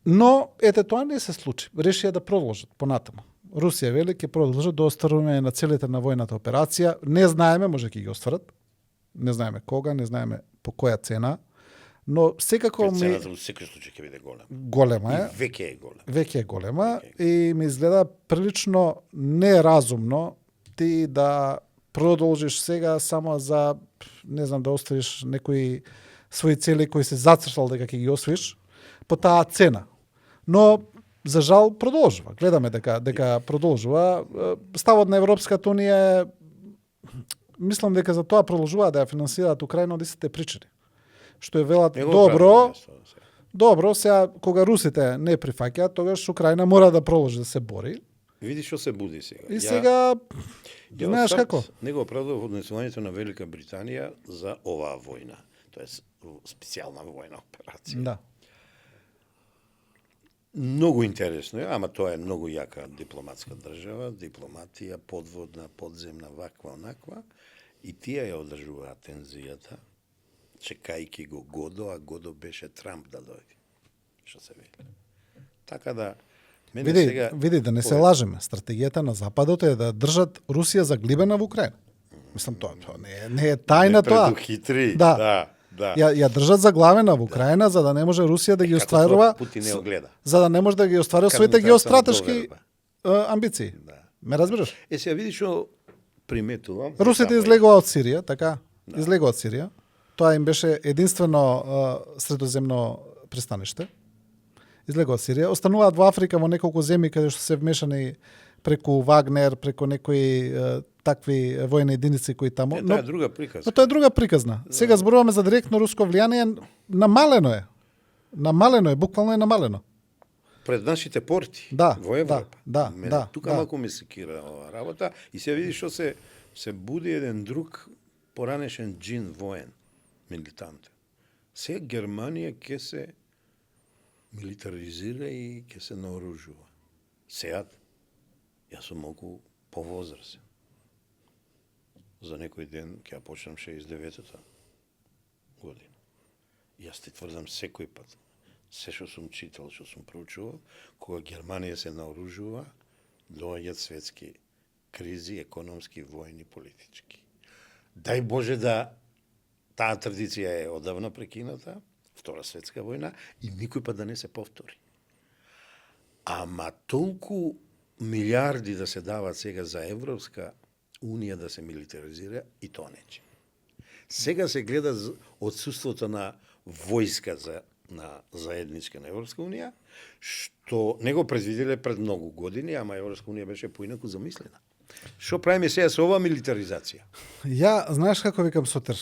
Но, ете, тоа не се случи. Решија да продолжат понатаму. Русија вели ќе продолжат до остварување на целите на војната операција. Не знаеме, може ќе ги остварат. Не знаеме кога, не знаеме по која цена. Но секако Цената во секој случај ќе биде голема. голема е. И веќе е голема. Веќе е голема и ми изгледа прилично неразумно ти да продолжиш сега само за, не знам, да оставиш некои своји цели кои се зацртал дека ќе ги освоиш по таа цена. Но за жал продолжува. Гледаме дека продолжува. Ставот на Европската унија е, мислам дека за тоа продолжува да ја финансираат Украина од истите причини. Што е велат добро, сега кога русите не прифаќаат, тогаш Украина мора да продолжи да се бори. Види што се буди сега. И сега знаеш како? Не го оправдав однесувањето на Велика Британија за оваа војна. Тоа е специјална војна операција. Да. Многу интересно е, ама тоа е многу јака дипломатска држава, дипломатија, подводна, подземна, ваква, онаква, и тие ја одржуваат тензијата, чекајќи го Годо, а Годо беше Трамп да дојде. Што се вели. Така да, мене сега... Види, да не се лажеме. Стратегијата на Западот е да држат Русија заглибена во Украина. Мислам, тоа не е тајна тоа. Предухитри, да. Да. Ја држат заглавена во Украина за да не може Русија да ги остварува, Путин не огледа. за да не може да ги остварува своите геостратешки амбиции. Да. Ме разбираш? Сега види што приметувам. Русите излегува од Сирија, така? Да. Излегува од Сирија. Тоа им беше единствено средоземно пристаниште. Излегува од Сирија. Остануваат во Африка во неколку земји каде што се вмешани преку Вагнер, преку некои такви војни единици кои таму. Тоа е друга приказна. Но тоа е друга приказна. Сега зборуваме за директно руско влијание, намалено е. Намалено е, буквално е намалено. Пред нашите порти во Европа. Да. Тука малку ми се кира ова работа и се види што се буди еден друг поранешен джин воен, милитантен. Сега Германија ќе се милитаризира и ќе се наоружува. Сега јас сум малку повозрасен. За некој ден ќе ја почнам 69-та година. Јас ти тврдам секој пат, се што сум читал, што сум проучувал, кога Германија се наоружува, доаѓаат светски кризи, економски, војни, политички. Дај Боже да таа традиција е одавна прекината, Втора светска војна, и никој пат да не се повтори. Ама толку милиарди да се дават сега за Европска Унија да се милитаризира, и тоа нече. Сега се гледа отсуството на војска на заедничка на Европска Унија, што не го предвиделе пред многу години, ама Европска Унија беше поинаку замислена. Што правиме сега со оваа милитаризација? Ја, знаеш како викам сутер,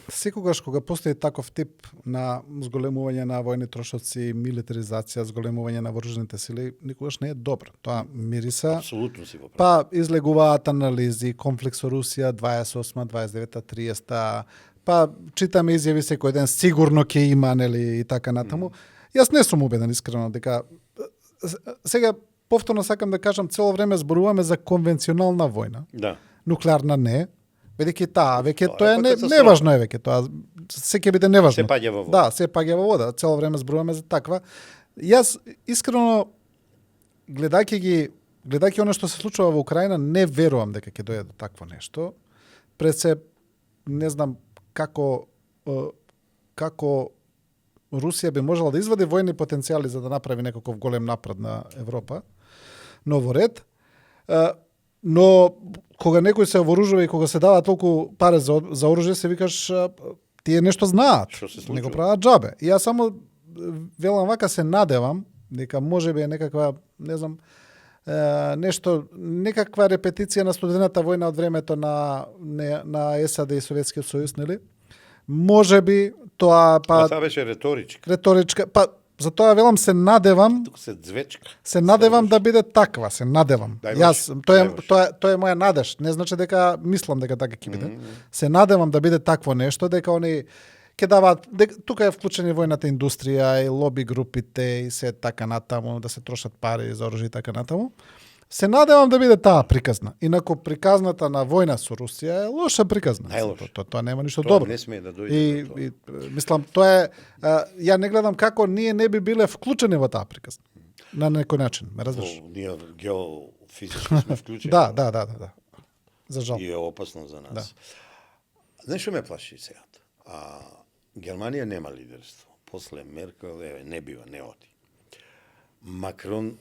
секогаш кога постои таков тип на зголемување на војни трошоци, милитаризација, зголемување на вооружените сили, никогаш не е добро. Тоа мириса. Апсолутно си во прав. Па излегуваат анализи, конфликт со Русија 28, 29, 30, па читаме изјави секој ден, сигурно ќе има, нели, и така натаму. Јас не сум убеден искрено дека сега повторно сакам да кажам, цело време зборуваме за конвенционална војна. Да. Нуклеарна не. Бидејќи веќе тоа е неважно е веќе тоа. Се ќе биде неважно. Се паѓа во вода. Да, се паѓа во вода. Цело време зборуваме за таква. Јас искрено гледајќи она што се случува во Украина, не верувам дека ќе дојде до такво нешто. Пред се не знам како Русија би можела да извади војни потенцијали за да направи некаков голем напред на Европа. Но во ред, но кога некој се вооружува и кога се дава толку пари за оружје, се викаш тие нешто знаат. Што се случува? Не го прават џабе. И јас само велам вака, се надевам дека можеби е некаква, не знам, нешто, некаква репетиција на студената војна од времето на САД и Советскиот сојуз, нели? Можеби тоа Тоа беше реторичка. Реторичка, затоа велам се надевам. Тук се звечка. Се надевам да биде таква, се надевам. Јас тоа е моја надеж, не значи дека мислам дека така ќе биде. Се надевам да биде такво нешто, дека они ќе даваат, тука е вклучена и војната индустрија и лоби групите и се така натаму, да се трошат пари за оружје и така натаму. Се надевам да биде таа приказна. Инаку приказната на војна со Русија е лоша приказна. Тоа нема ништо добро. Не смее да дојде. И мислам, тоа е, ја не гледам како ние не би биле вклучени во таа приказна. На некој начин, ме разбираш? Ние геофизички сме вклучени. Да. За жал. И е опасно за нас. Знаеш што ме плаши сега? Германија нема лидерство. После Меркел не бива, не оди. Макрон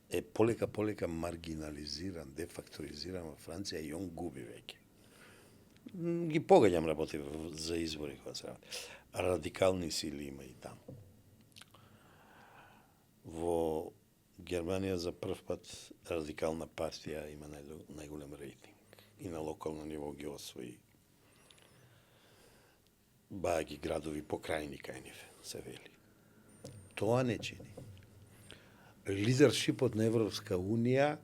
е полека маргинализиран, дефакторизиран во Франција и он губи веќе. Ги погаѓам работи за избори кога се работи. Радикални сили има и таму. Во Германија за прв пат радикална партија има најголем рейтинг и на локално ниво ги освои баги градови покрајни кај нив, се вели. Тоа не чини. Лидершипот на Европска Унија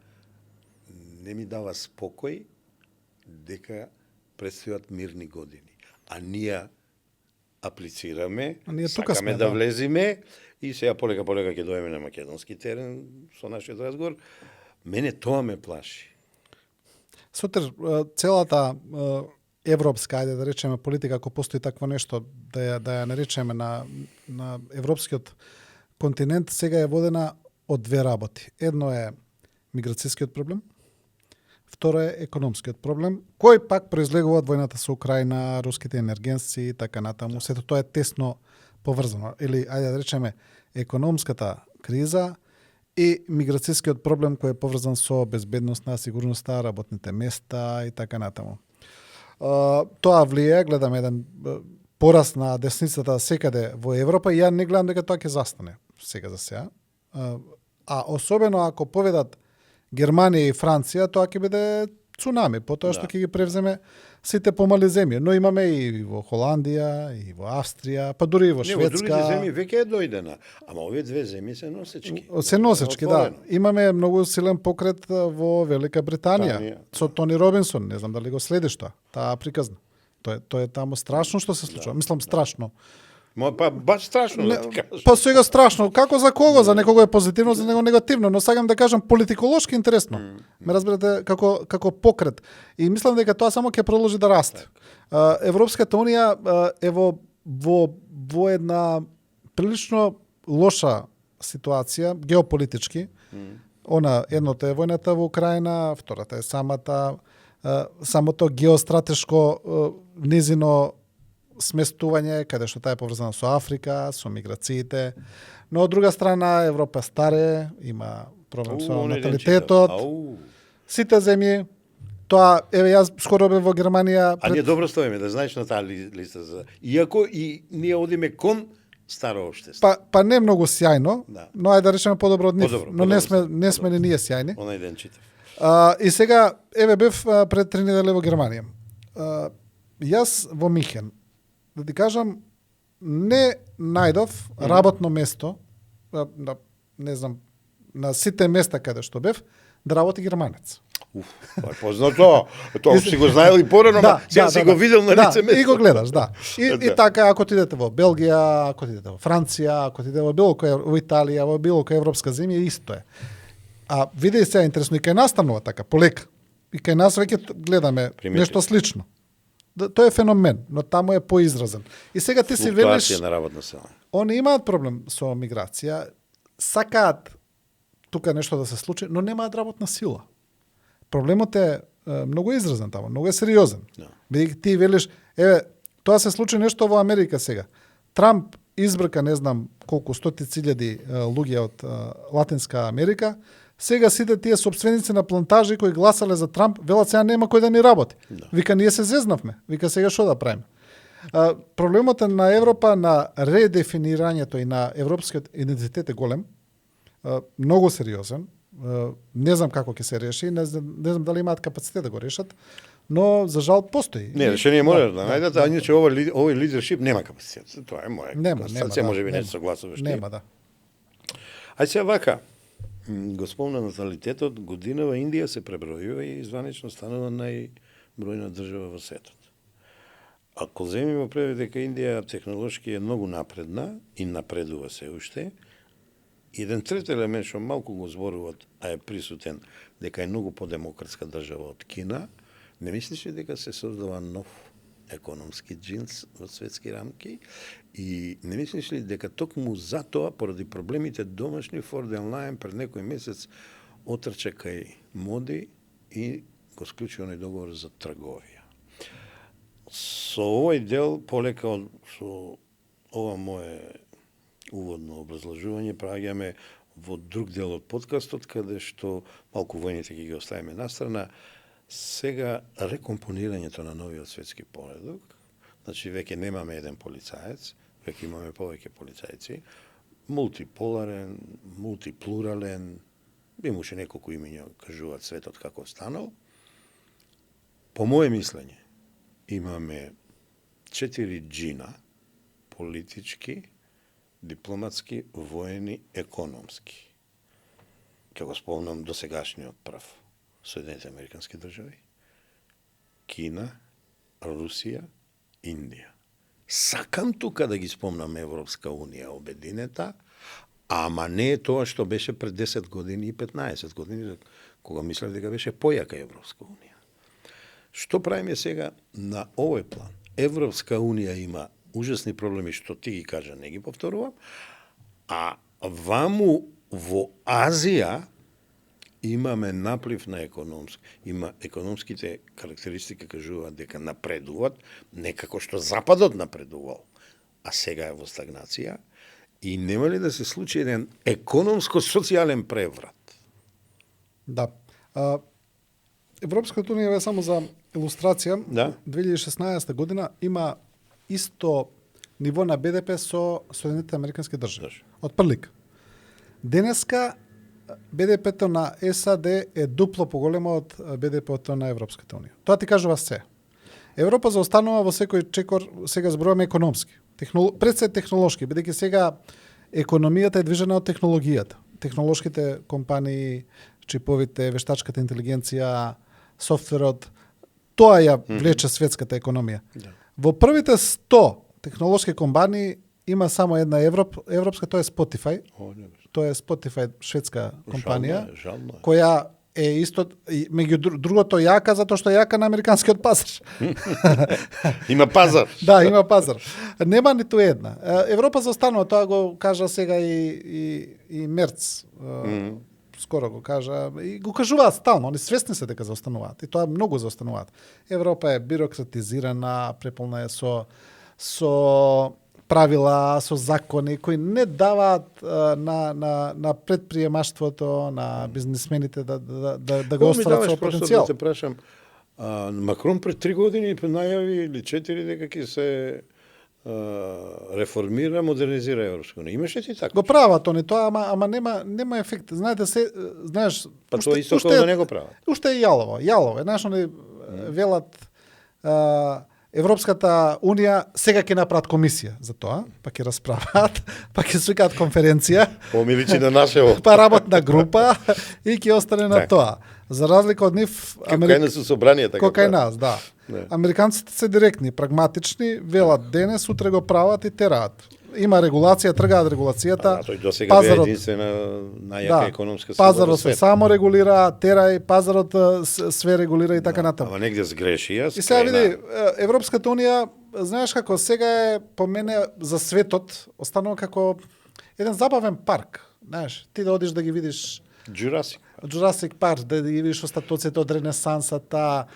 не ми дава спокој дека предстојат мирни години. А ние аплицираме, сакаме да влезиме и сега полека ќе дојдеме на македонски терен со нашиот разговор. Мене тоа ме плаши. Сутер, целата европска, ајде да речеме политика, ако постои такво нешто, да ја наречеме на европскиот континент, сега е водена од две работи. Едно е миграцијскиот проблем, второ е економскиот проблем, кој пак произлегува од војната со Украина, руските енергенци и така натаму. Сето тоа е тесно поврзано. Или, ајде да речеме, економската криза и миграцијскиот проблем кој е поврзан со безбедноста, сигурноста, работните места и така натаму. Тоа влие, гледам еден пораст на десницата секаде во Европа и ја не гледам дека тоа ќе застане сега за сега. А особено ако поведат Германија и Франција, тоа ќе биде цунами, потоа што ќе ги превземе сите помали земји. Но имаме и во Холандија, и во Австрија, па дури и во Шведска. Во другите земји веќе е дојдена, ама овие две земји се носечки. Се носечки, да. Имаме многу силен покрет во Велика Британија со Тони Робинсон, не знам дали го следиш тоа, таа приказна. Тоа е таму страшно што се случува. Мислам страшно. Па баш страшно да ти кажам. Па сега страшно. Како за кого? За некого е позитивно, за него негативно, но сакам да кажам политиколошки интересно. Ме разберете како покрет. И мислам дека тоа само ќе продолжи да расте. Европската унија е во една прилично лоша ситуација геополитички. Едното е војната во Украина, втората е самото геостратешко незино сместување, каде што таа е поврзана со Африка, со миграциите. Но од друга страна Европа старе, има проблем со наталитетот. Сите земји, тоа јас скоро бев во Германија. А ние добро стоиме, да знаеш на таа листа за. Иако и ние одиме кон старо општество. Па не многу сјајно, но ајде да речеме подобро од нив. Но не сме ни ние сјајни. Онај ден читав. И сега бев пред 3 недели во Германија. Јас во Михен, да ти кажам, не најдов работно место, не знам, на сите места каде што бев, да работи германец. Тоа е познато. Тоа си го знаел и порано, сега си го видел на лице место. И го гледаш, да. И така, ако ти идете во Белгија, ако ти идете во Франција, ако ти идете во било која, во Италија, во било која европска земја, исто е. А види се интересно и кај нас станува така, полека. И кај нас веќе гледаме нешто слично. Тоа е феномен, но таму е поизразен. И сега ти си велиш, на работна сила. Они имаат проблем со миграција, сакаат тука нешто да се случи, но немаат работна сила. Проблемот е многу изразен таму, многу е сериозен. Бидејќи ти велиш, тоа се случи нешто во Америка сега. Трамп избрка, не знам колку стотици илјади луѓе од Латинска Америка. Сега сите тие сопственици на плантажи кои гласале за Трамп, велат сега нема кој да ни работи. Вика, ние се зезнавме. Вика, сега што да правиме? Проблемот е на Европа на редефинирањето и на европскиот идентитет е голем, многу сериозен. Не знам како ќе се реши, не знам дали имаат капацитет да го решат, но за жал постои. Не, решение може да најдат, а иначе овој лидершип нема капацитет. Тоа е моја констатација, може би не се согласуваш ти. Нема, да. Ај сега вака, го спомна наталитетот, годинава Индија се пребројува и званично станува најбројна држава во светот. Ако земиме предвид дека Индија технолошки е многу напредна и напредува се уште, еден трет елемент што малку го зборуваат, а е присутен, дека е многу подемократска држава од Кина, не мислиш ли дека се создава нов економски джинс во светски рамки и не мислиш ли дека токму затоа, поради проблемите домашни, Форд ден Лајен пред некој месец отрча кај Моди и го склучи оној договор за трговија. Со овој дел, полека со ова мое уводно образложување, праѓаме во друг дел од подкастот, каде што малку војните ги оставиме настрана. Сега рекомпонирањето на новиот светски поредок, значи веќе немаме еден полицаец, веќе имаме повеќе полицајци, мултиполарен, мултиплурален, имаше неколку имиња кажуваат светот како станал. По моје мислење, имаме 4 джина, политички, дипломатски, воени, економски. Ке го спомнам до сегашниот прав. Соединените американски држави, Кина, Русија, Индија. Сакам тука да ги спомнам Европска унија обединета, ама не е тоа што беше пред 10 години и 15 години, кога мислев дека беше појака Европска унија. Што правиме сега на овој план? Европска унија има ужасни проблеми што ти ги кажа, не ги повторувам, а ваму во Азија имаме наплив на економските карактеристики кажуваат дека напредуваат, не како што Западот напредувал, а сега е во стагнација, и нема ли да се случи еден економско-социјален преврат? Да. Европската унија, само за илустрација, да. 2016 година има исто ниво на БДП со Соединените американски држави. Од прилик. Денеска БДП-то на САД е дупло поголемо од БДП-то на Европската унија. Тоа ти кажува се. Европа заостанува во секој чекор, сега зборуваме економски. Пред се технолошки, бидејќи сега економијата е движена од технологијата. Технолошките компании, чиповите, вештачката интелигенција, софтверот, тоа ја влече светската економија. Да. Во првите 100 технолошки компании има само една европска, тоа е Spotify. Тоа е Spotify, шведска компанија, жално е. која е исто, меѓу другото јака, затоа што јака на американскиот пазар. Има пазар. Да, има пазар. Нема ниту една. Европа заостанува, тоа го кажа сега и Мерц. Скоро го кажа, и го кажуваат стално, они свесни се дека заостануваат, и тоа многу заостануваат. Европа е бирократизирана, преполна е со правила, со закони кои не даваат на предприемаштвото, на бизнисмените да го остварат со потенцијал. Да те прашам, Макрон пред 3 години најави или 4 дека ќе се реформира, модернизира Европска унија. Имаше ти така? Го прават они тоа, ама нема ефект. Знаете знаеш, па тоа исто како да не го прават. Уште е јалово. Знаеш, они велат Европската унија сега ќе направат комисија за тоа, па ќе расправат, па ќе свикаат конференција. Помиличи на нашево. Па работна група и ќе остане на тоа. За разлика од нив, кај нас се собрание така. Кај нас, да. Американците се директни, прагматични, велат денес, утре го прават и тераат. Има регулација, тргаат регулацијата. Тој досега беа единствена најака економска сила. Пазарот се само регулира, терај, пазарот све регулира и така натаму. Ама негде сгреши јас. И сега види, Европската унија, знаеш како, сега е по мене за светот останува како еден забавен парк. Знаеш, ти да одиш да ги видиш Jurassic Park, да ги видиш остатоците од Ренесансата,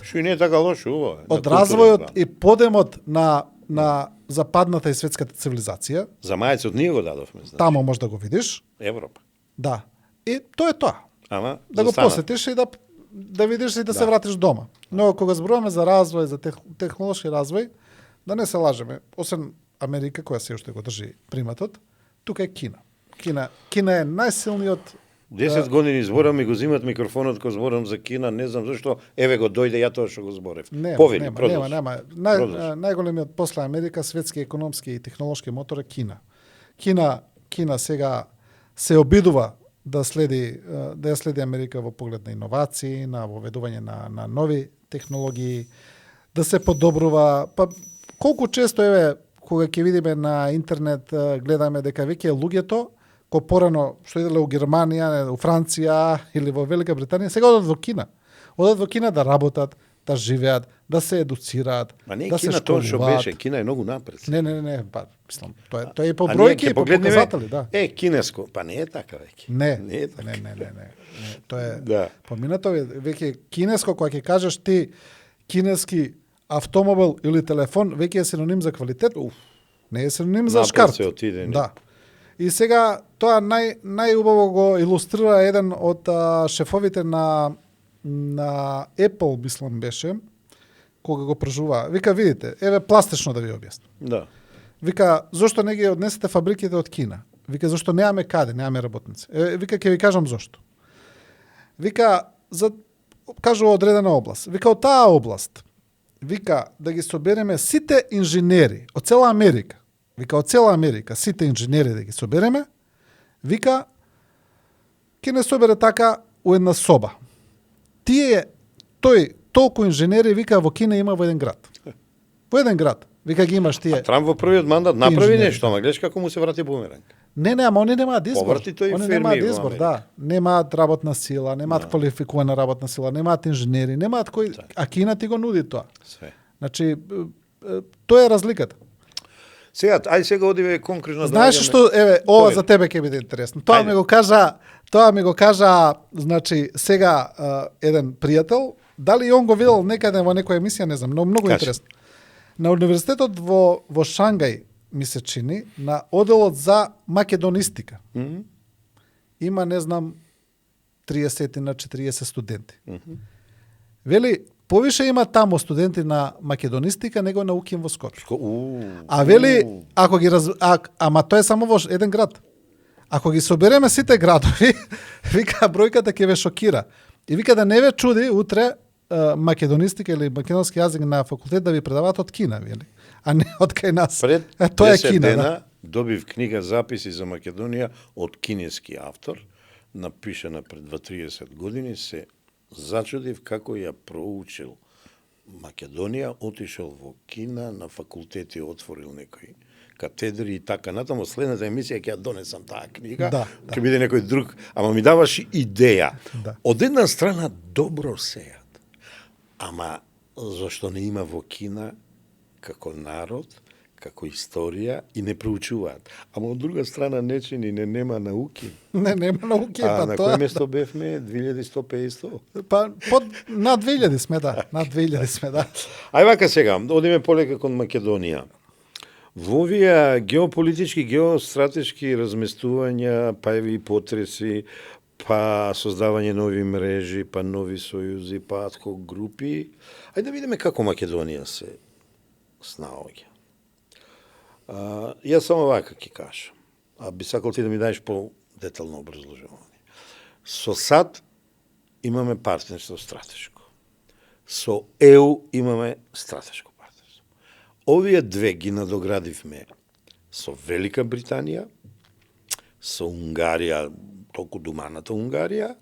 што и не е така лошо, од развојот и подемот на западната и светската цивилизација. За мајцот ние го дадовме. Значи. Тамо може да го видиш. Европа. Да. И тоа е тоа. Ама да го посетиш и да видиш и да се вратиш дома. Но кога зборуваме за развој, за технолошки развој, да не се лажеме, освен Америка која се уште го држи приматот, тука е Кина. Кина е најсилниот 10 години зборам и го зимат микрофонот кога зборам за Кина, не знам зашто, еве го дојде ја тоа што го зборев. Повели, продолжи. Нема. Најголемиот после Америка светски економски и технолошки мотор е Кина. Кина сега се обидува да ја следи Америка во поглед на иновации, на воведување на нови технологии, да се подобрува. Па колку често еве кога ќе видиме на интернет гледаме дека веќе луѓето кој порано што иделе у Германија, у Франција или во Велика Британија, сега одат во Кина. Одат во Кина да работат, да живеат, да се едуцираат, да се Кина тоа што школуваат. беше, Кина е многу напред. Не, па мислам, тоа е по бројки и по показатели, да. Кинеско, па не е така веќе. Не. е така. Не. Тоа е Да. поминато веќе кинеско кога ќе кажеш ти кинески автомобил или телефон, веќе е синоним за квалитет. Не е синоним за Напред шкарт. се отиде, не. Да. И сега тоа најубаво го илустрира еден од шефовите на Apple, мислам беше, кога го прежува. Вика, видите, еве пластично да ви објаснам. Да. Вика, зошто не ги однесете фабриките од Кина? Вика, зошто немаме каде, немаме работници. Вика, ќе ви кажам зошто. Вика, кажува одредена област. Вика, од таа област, вика, да ги собереме сите инженери од цела Америка. Вика, од цела Америка, сите инженери да ги собереме, вика, ќе не собере така у една соба. Толку инженери, вика, во Кина има во еден град. Во еден град. Вика, ги имаш тие. Трамп во првиот мандат направи инженери. нешто, ама гледаш како му се врати бумеранг. Не, ама они немаат избор. Поврти тој Они ферми немаат во избор, Америка. да. Немаат работна сила, немаат квалификувана работна сила, немаат инженери, немаат кој, а Кина ти го нуди тоа. Све. Значи, тоа е разликата. Сега одиме конкретно. Знаеш што, еве, ова за тебе ќе биде интересно. Тоа ми го кажа, значи, сега еден пријател, дали и он го видел некаде во некоја емисија, не знам, но многу Кажи. интересно. На универзитетот во Шангај, ми се чини, на оделот за македонистика. Има, не знам, 30 на 40 студенти. Вели, повише има тамо студенти на македонистика него на УКИМ во Скопје. А вели, ако ги ама тоа е само во еден град. Ако ги собереме сите градови, вика бројката ќе ве шокира. И вика да не ве чуди утре македонистика или македонски јазик на факултет да ви предаваат од Кина, вели, а не од кај нас. Пред тоа е 10 Кина, дена да. добив книга записи за Македонија од кинески автор, напишана пред 20-30 години, се зачудив како ја проучил Македонија, отишел во Кина, на факултети отворил некои катедри и така натаму. Следната емисија ќе ја донесам таа книга, Да. ќе биде некој друг, ама ми даваш идеја. Да. Од една страна добро сеат, ама зашто не има во Кина како народ, како историја и не проучуваат. Ама од друга страна нечини нема науки. Нема науки, па На тоа. кој место бевме? 2150? Па на 2000 сме, да. На 2000 сме, да. Ај вака сега, одиме полека кон Македонија. Во овие геополитички, геостратешки разместувања, па и потреси, па создавање нови мрежи, па нови сојузи, па адхок групи, ајде да видиме како Македонија се снаоѓа. Јас само вака ќе кажам, а би сакал ти да ми даеш по-детално образложување. Со САД имаме партнерство стратешко. Со ЕУ имаме стратешко партнерство. Овие две ги надоградивме со Велика Британија, со Унгарија, толку думаната Унгарија,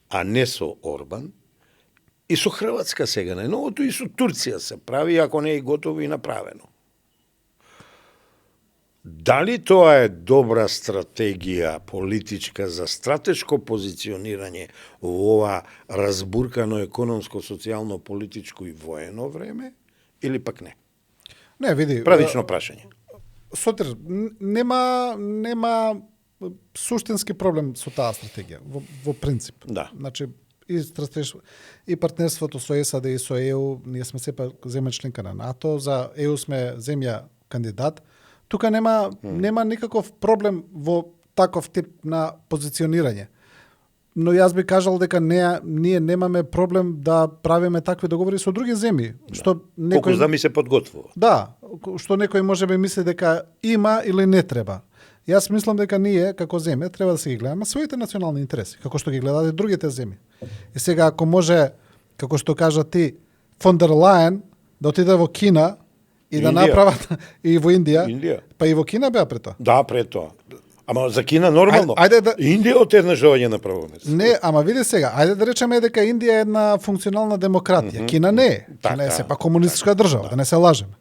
а не со Орбан, и со Хрватска сега најновото, и со Турција се прави, ако не е готово и направено. Дали тоа е добра стратегија политичка за стратешко позиционирање во ова разбуркано економско, социјално, политичко и воено време, или пак не? Не, види. Правично прашање. Сотир, нема суштински проблем со таа стратегија, во принцип. Да. Значи, и партнерството со САД и со ЕУ, ние сме сепак земја членка на НАТО, за ЕУ сме земја кандидат. Тука нема никаков проблем во таков тип на позиционирање. но јас би кажал дека ние немаме проблем да правиме такви договори со други земји, што Колку знам и се подготвува. Да, што некој можеби мисли дека има или не треба. Јас мислам дека ние, како земја, треба да се ги гледаме своите национални интереси, како што ги гледаат и другите земји. И сега, ако може, како што кажа ти, фон дер Лајен да отиде во Кина и да направат и во Индија, па и во Кина беа пред тоа. Да, пред тоа. Ама за Кина нормално. Ајде да... Индија отеднаш доаѓа на прво место. Не, ама види сега, ајде да речеме дека Индија е една функционална демократија. Кина не е. Кина е сепак комунистичка држава, да не се лажеме.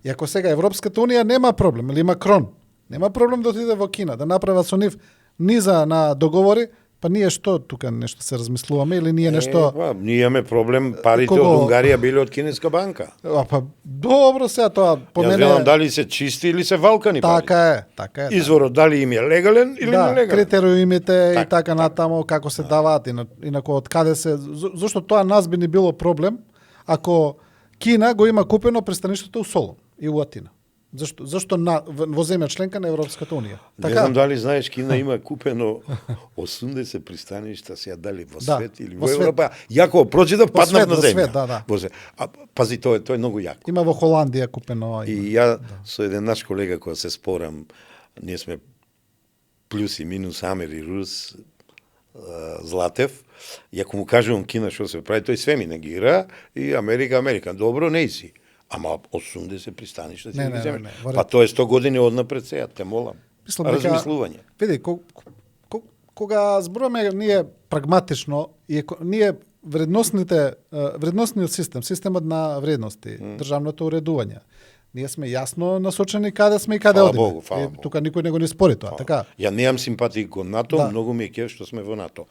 И ако сега Европската унија нема проблем, или Макрон, нема проблем да отиде во Кина, да направат со нив низа на договори, па ние што тука нешто се размислуваме или ние нешто... Ние имаме проблем, парите од Унгарија биле од кинеска банка. Па добро сега тоа по мене... Јас гледам дали се чисти или се валкани пари. Така е. Изворот дали им е легален или нелегален. Да, критериумите и така натаму како се даваат инаку од каде се... Зошто тоа нас би ни било проблем ако Кина го има купено пристаништето у Солун и у Атина. Зашто во земја членка на Европската унија? Така? Не знам дали знаеш, Кина има купено 80 пристаништа, сега дали во свет или во Европа. Јако прочитав, паднав на земја. Да. А пази, тоа е многу јако. Има во Холандија купено. И ја со еден наш колега која се спорам, ние сме плюс и минус Амери Рус, Златев, и ако му кажувам Кина што се прави, тој све ми негира и Америка. Добро, не си. Ама 80 пристаништа се ги земе. Па тоа е 100 години однапред сега, те молам. Размислување. Види, кога зборуваме ние прагматично и ние вредносниот системот на вредности, државното уредување, ние сме јасно насочени каде сме и каде одиме. Тука никој не го не спори тоа, така? Ја немам симпатии кон НАТО, многу ми е кеф што сме во НАТО.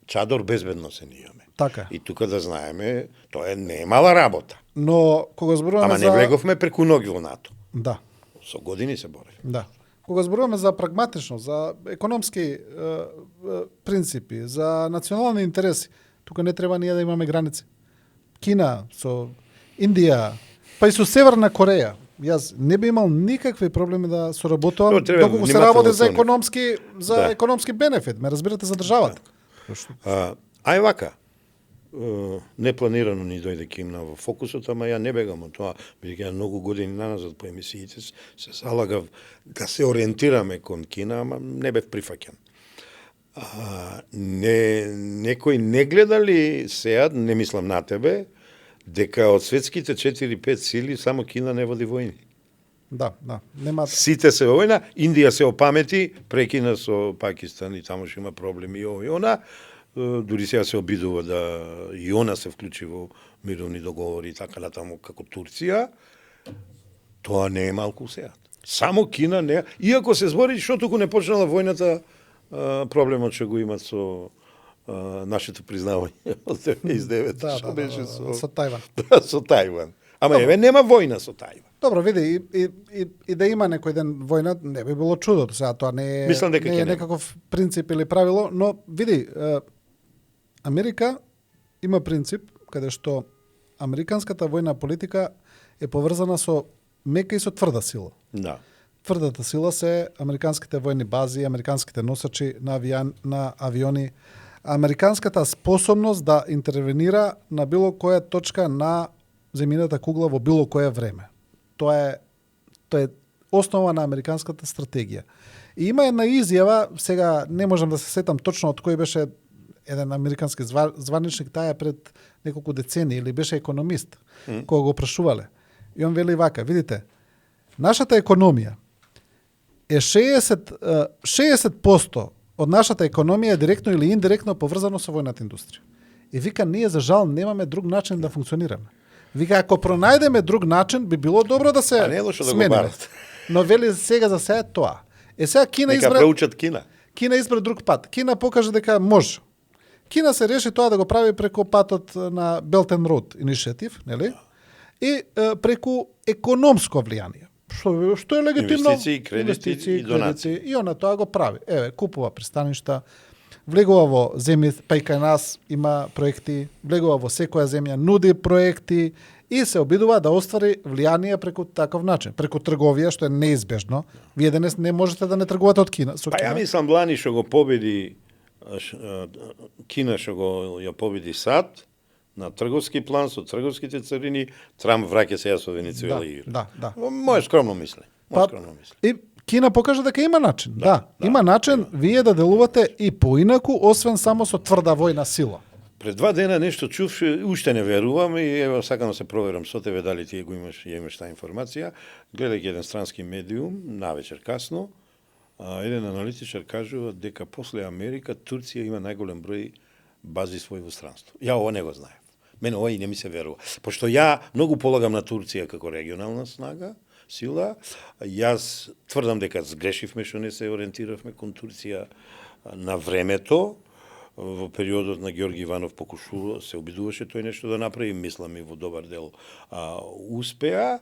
Чадор безбедно се имаме. Така. И тука да знаеме, тоа не е мала работа. Но кога зборуваме Ама не влеговме преку ноги во НАТО. Да. Со години се борев. Да. Кога зборуваме за прагматично, за економски принципи, за национални интереси, тука не треба ние да имаме граници. Кина, со Индија, па и со Северна Кореја. Јас не би имал никакви проблеми да соработувам, доколку се работи за економски бенефит, ме разбирате, за државата. Ај вака, непланирано ни дојде Кина во фокусот, ама ја не бегам од тоа, бидејќи многу години наназад по емисиите се залагав да се ориентираме кон Кина, ама не бев прифаќан. Некој не гледа ли сега, не мислам на тебе, дека од светските 4-5 сили само Кина не води војни? Да. Нема... Сите се во војна, Индија се опамети, прекина со Пакистан и таму има проблеми и ово и она, дури сега се обидува да и она се вклучи во мировни договори и така натаму како Турција, тоа не е малку сега. Само Кина не, иако се збори што туку не почнала војната, проблемот што го имат со нашето признавање од 99, што беше со Тајван. Со Тајван. Ама еве нема војна со Тајван. Добро, види, и да има некој ден војна, не би било чудо, сега тоа не е некаков принцип или правило, но види, Америка има принцип каде што американската војна политика е поврзана со мека и со тврда сила. Да. Тврдата сила се американските војни бази, американските носачи на авиони, американската способност да интервенира на било која точка на земјината кугла во било кое време. Тоа е основа на американската стратегија. И има една изјава, сега не можам да се сетам точно од кој беше еден американски званичник, таа пред неколку децении, или беше економист, кога го прашувале. И он вели вака, видите, нашата економија е 60% од нашата економија е директно или индиректно поврзано со војната индустрија. И вика, ние за жал немаме друг начин да функционираме. Вика, ако пронајдеме друг начин, би било добро да се смениме. Но вели сега за сега тоа. Сега Кина избра... Нека проучат Кина. Кина избра друг пат. Кина покажа дека може. Кина се реши тоа да го прави преку патот на Belt and Road Initiative, нели? И преку економско влијание. Што е легитимно? Инвестиции, кредити и донации. И она тоа го прави. Еве, купува пристаништа, влегува во земји, па и кај нас има проекти, влегува во секоја земја, нуди проекти и се обидува да оствари влијание преку таков начин, преку трговија, што е неизбежно. Вие денес не можете да не тргувате од Кина. Па ја мислам Блани што го победи Кина што го ја победи САД на трговски план со трговските царини, Трамп враќа сега со Венецуела и игра. Да. Моje скромно мислење. И Кина покажа дека има начин. Да, има начин вие да делувате и поинаку, освен само со тврда војна сила. Пред 2 дена нешто чув, уште не верувам и ево сакам да се проверам со тебе дали ти го имаш таа информација. Гледајќи еден странски медиум, навечер касно, еден аналитичар кажува дека после Америка Турција има најголем број бази свој во странство. Ја ова не го знаев. Мене ова и не ми се верува. Пошто ја многу полагам на Турција како регионална снага, сила. Јас тврдам дека сгрешивме што не се ориентиравме кон Турција на времето. Во периодот на Ѓорги Иванов покушува, се обидуваше тој нешто да направи, мислам и во добар дел успеа.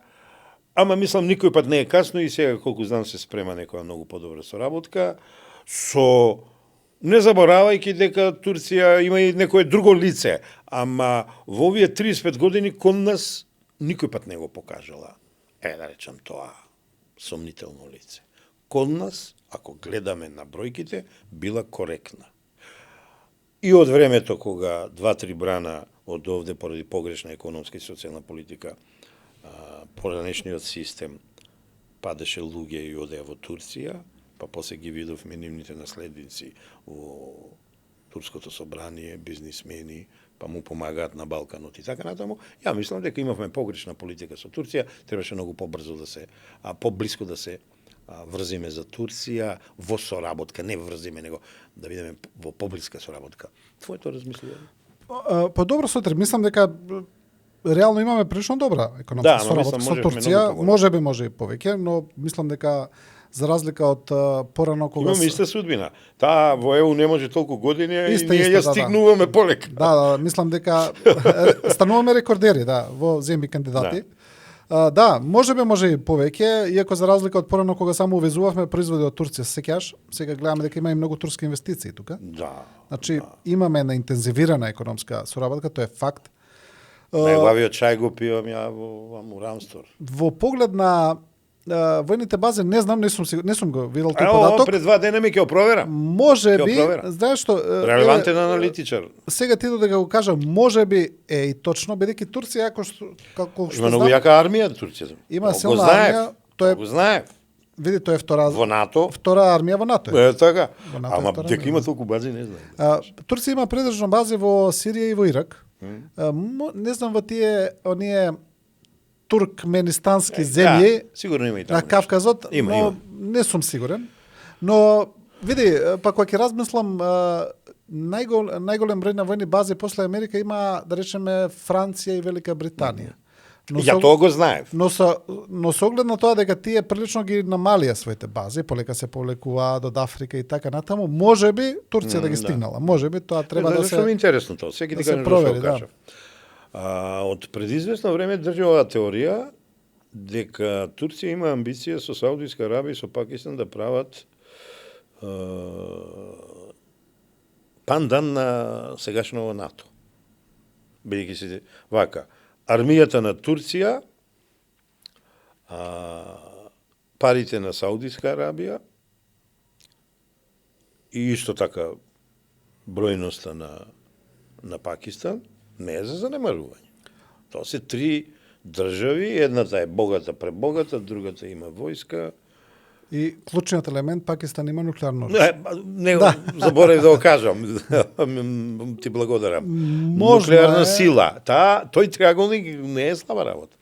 Ама мислам никој пат не е касно и сега колку знам се спрема некоја многу подобра соработка со не заборавајќи дека Турција има и некое друго лице, ама во овие 35 години кон нас никој пат не го покажала. Да речам тоа сомнително лице. Кон нас, ако гледаме на бројките, била коректна. И од времето кога 2-3 брана од овде поради погрешна економска и социјална политика поранешниот систем падеше луѓе и одеа во Турција, па после ги видовме нивните наследници во турското собрание, бизнисмени, па му помагаат на Балканот и така натаму. Ја мислам дека имавме погрешна политика со Турција, требаше многу побрзо да се, поблиско да се врзиме за Турција во соработка, не врзиме, него да видиме во поблиска соработка. Твоето размислување? Па добро сутре, мислам дека реално имаме прилично добра економска соработка со Турција, може и повеќе, но мислам дека за разлика од порано кога имаме иста судбина. Таа во ЕУ не може толку години и ние ја стигнуваме полека. Да, мислам дека стануваме рекордери, во земји кандидати. Може и повеќе, иако за разлика од порано кога само увезувавме производи од Турција, сеќаш, сега гледаме дека има и многу турски инвестиции тука. Значи имаме на интензивирана економска соработка, тоа е факт. Најглавиот чај го пивам ја во Мурамстор. Во поглед на војните бази не знам, не сум го видел тој податок. Пред 2 дена ми ќе проверам. Можеби, знаеш што, релевантен аналитичар. Сега ти дека го кажа, можеби е и точно, бидејќи Турција како што има многу јака армија Турција. Има силна армија, тоа го знаев. Види, тоа е втора во НАТО. Втора армија во НАТО. Е така. Ама дека има толку бази не знам. Турција има предржано бази во Сирија и во Ирак. Не знам во тие оние туркменистански земји, сигурно има и таму на Кавказот, но не сум сигурен. Но види, па кога ќе размислам, најголем број на војни бази после Америка има, да речеме, Франција и Велика Британија. Ја тоа го знаев. Но со оглед на тоа дека тие прилично ги намалија своите бази, полека се повлекуваат од Африка и така натаму, можеби Турција да ги стигнала. Можеби тоа треба да се Зашто ми интересно тоа, секи ти кажам што кажав. Од предизвестно време држи оваа теорија дека Турција има амбиција со Саудиска Арабија и со Пакистан да прават пандан на сегашно НАТО. Бидејќи се вака, армијата на Турција, парите на Саудиска Арабија и исто така бројноста на Пакистан не е за занемарување. Тоа се 3 држави, едната е богата, пребогата, другата има војска. И клучниот елемент, Пакистан има нуклеарно оружје. Не, заборав да го кажам. Ти благодарам. Нуклеарна сила. Тој триаголник не е слаба работа.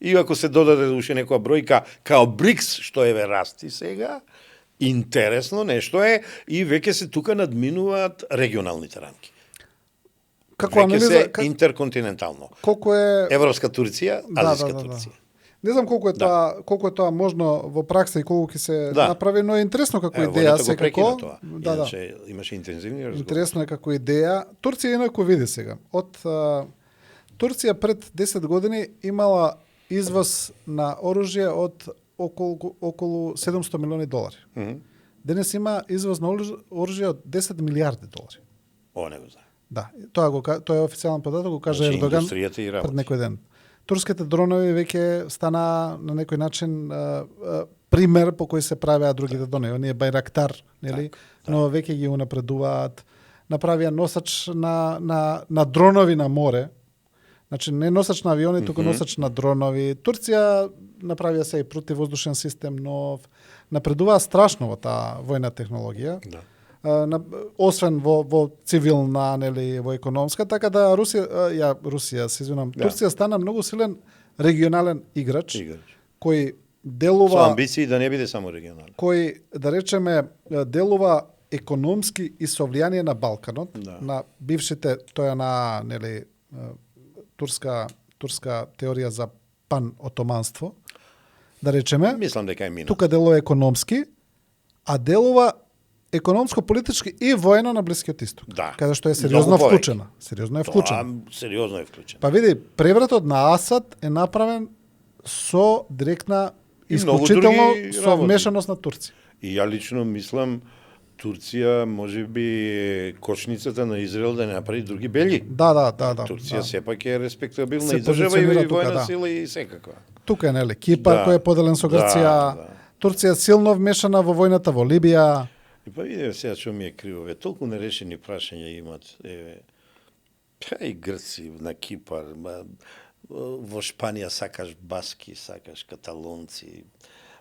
И ако се додаде уште некоја бројка као БРИКС, што еве расти сега, интересно нешто е и веќе се тука надминуваат регионалните рамки. Како анализа се интерконтинентално. Колку е Европска Турција, азиска Турција. Не знам колку е тоа можно во пракса и колку ќе се направи, но е интересно како идеја секако. Иначе имаше интензивни разговори. Интересно е како идеја. Турција инаку види сега. Од Турција пред 10 години имала извоз на оружје од околу $700 милиони. Денес има извоз на оружје од $10 милиарди. О, не го знам. Да, тоа е официјален податок, го кажа Ердоган пред некој ден. Турските дронови веќе стана на некој начин пример по кој се правеа другите дронови. Оние Байрактар, нели? Но веќе ги унапредуваат. направија носач на дронови на море. Значи не носач на авиони, туку носач на дронови. Турција направија се и противвоздушен систем нов. Напредуваа страшно во таа војна технологија. Да. Освен во цивилна, нели, во економска, така да Русија, се извинам, Да. Турција стана многу силен регионален играч. Играч. Кој Со делува, амбиции да не биде само регионален. кој, да речеме, делува економски и со влијание на Балканот, Да. на бившите, тоа е на, нели, турска теорија за пан-отоманство, да речеме, Мислам дека е мина. тука делува економски, а делува економско-политички и воено на Блискиот Исток. Да. Каде што е сериозно Многу повеќе. вклучена. Сериозно е вклучена. Тоа сериозно е вклучен. Па види, превратот на Асад е направен со директна И многу исклучително други со работи. вмешаност на Турција. И ја лично мислам Турција може би кочницата на Израел да не направи други бели. Да. Турција да. сепак е респектабилна Се и држава позиционира и тука, војна да. сила и секаква. Тука е, нели, Кипар Да. кој е поделен со Грција. Да. Турција силно вмешана во војната во Либија. И па виде сега што ми е криво, толку нерешени прашања имат. И Грци на Кипар, во Шпанија сакаш баски, сакаш каталонци,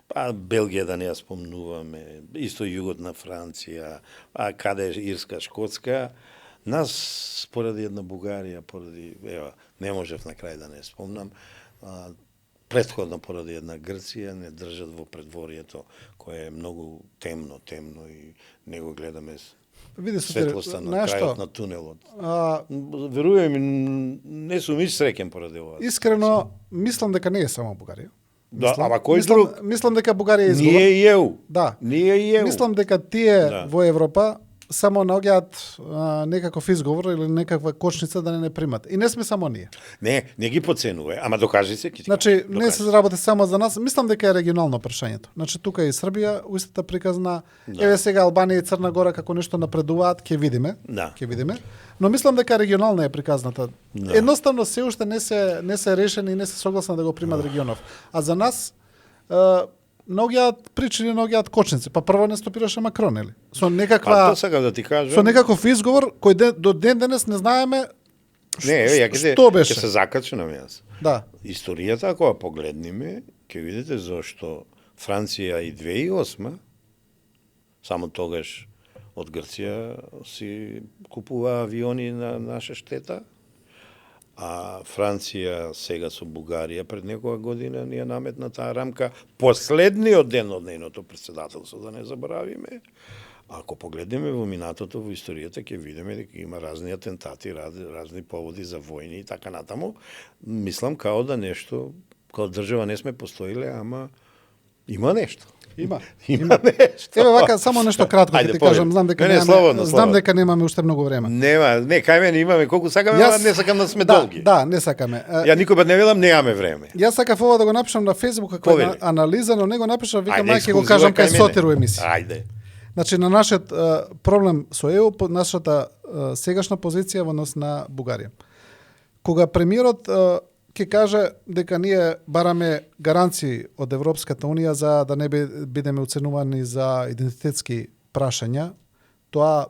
па Белгија да не ја спомнуваме, исто југот на Франција, а каде е Ирска, Шкотска, нас поради една Бугарија, не можев на крај да не спомнам, претходно поради една Грција не држат во предворието, кое е многу темно и не го гледаме Види се светлоста на крајот на тунелот. Верувај ми, не сум иш среќен поради ова. Искрено, мислам дека не е само Бугарија. Да, ама кој друг? Мислам дека Бугарија изгуба. Ние и ЕУ. Да. Ние и ЕУ. Мислам дека тие Да. во Европа само наоѓаат некаков изговор или некаква кочница да не примат. И не сме само ние. Не ги поценува, ама докажи се. Значи, не се работи само за нас. Мислам дека е регионално прашањето. Значи, тука и Србија, уистата приказна. Да. Еве сега Албанија и Црна Гора како нешто напредуваат, ќе видиме. Да. Ќе видиме. Но мислам дека регионална е приказната. Да. Едноставно се уште не се решени и не се согласни да го примат регионов. А за нас наоѓаат причини, наоѓаат кочници. Па прво не стопираше Макрон, нели? Со некаква Тоа сакам да ти кажам. со некаков изговор кој до ден денес не знаеме што беше. Ќе се закачам јас. Да. Историјата, ако ја погледнеме, ќе видите зашто Франција и 2008 само тогаш од Грција си купува авиони на наша штета, а Франција сега со Бугарија пред некоја година ни ја наметна таа рамка последниот ден од нейното претседателство, да не заборавиме. Ако погледнеме во минатото, во историјата, ќе видиме дека има разни атентати, разни поводи за војни и така натаму. Мислам као да нешто, као држава не сме постоиле, ама има нешто. Има нешто. Еве вака само нешто кратко ќе ти кажам, знам дека знам дека немаме уште многу време. Не, кај мене имаме колку сакаме, ама не сакам да сме долги. Да, не сакаме. Ја никога не велам немаме време. Јас сакав ова да го напишам на Facebook како анализа, но не го напишав, викам ќе го ексклузива кажам кај мене. Сотир у емисија. Ајде. Значи на нашиот проблем со ЕУ, нашата сегашна позиција во однос на Бугарија. Кога премиерот ќе каже дека ние бараме гаранции од Европската Унија за да не бидеме оценувани за идентитетски прашања, тоа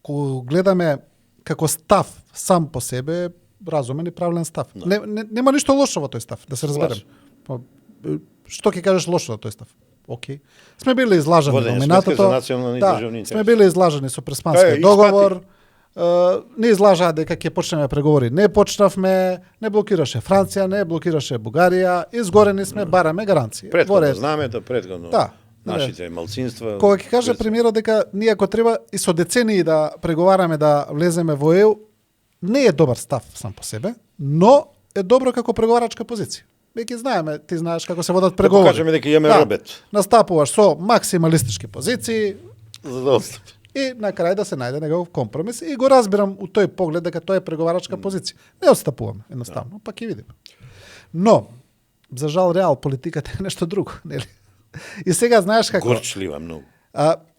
кога гледаме како став сам по себе, разумен и правилен став. Нема ништо лошо во тој став, да се разберем. Што ќе кажеш лошо во тој став? Океј. Сме били излажани во минатото. Сме били излажани со Преспанскиот договор. Не излажаа дека ќе почнеме преговори. Не почнавме, не блокираше Франција, не блокираше Бугарија, изгорени сме, бараме гаранции. Претходно знамето, претходно да, нашите малцинства. Кога ќе каже премиерот дека ние ако треба и со децении да преговараме да влеземе во ЕУ, не е добар став сам по себе, но е добро како преговарачка позиција. Веќе знаеме, ти знаеш како се водат преговори. Да покажеме дека имаме робет. Настапуваш со максималистички позиции, за да отстапи. И на крај да се најде некаков компромис и го разбирам у тој поглед дека тоа е преговарачка позиција. Не отстапуваме, едноставно, па ќе видиме. Но, за жал реал политиката е нешто друго, нели? И сега знаеш како горчлива многу.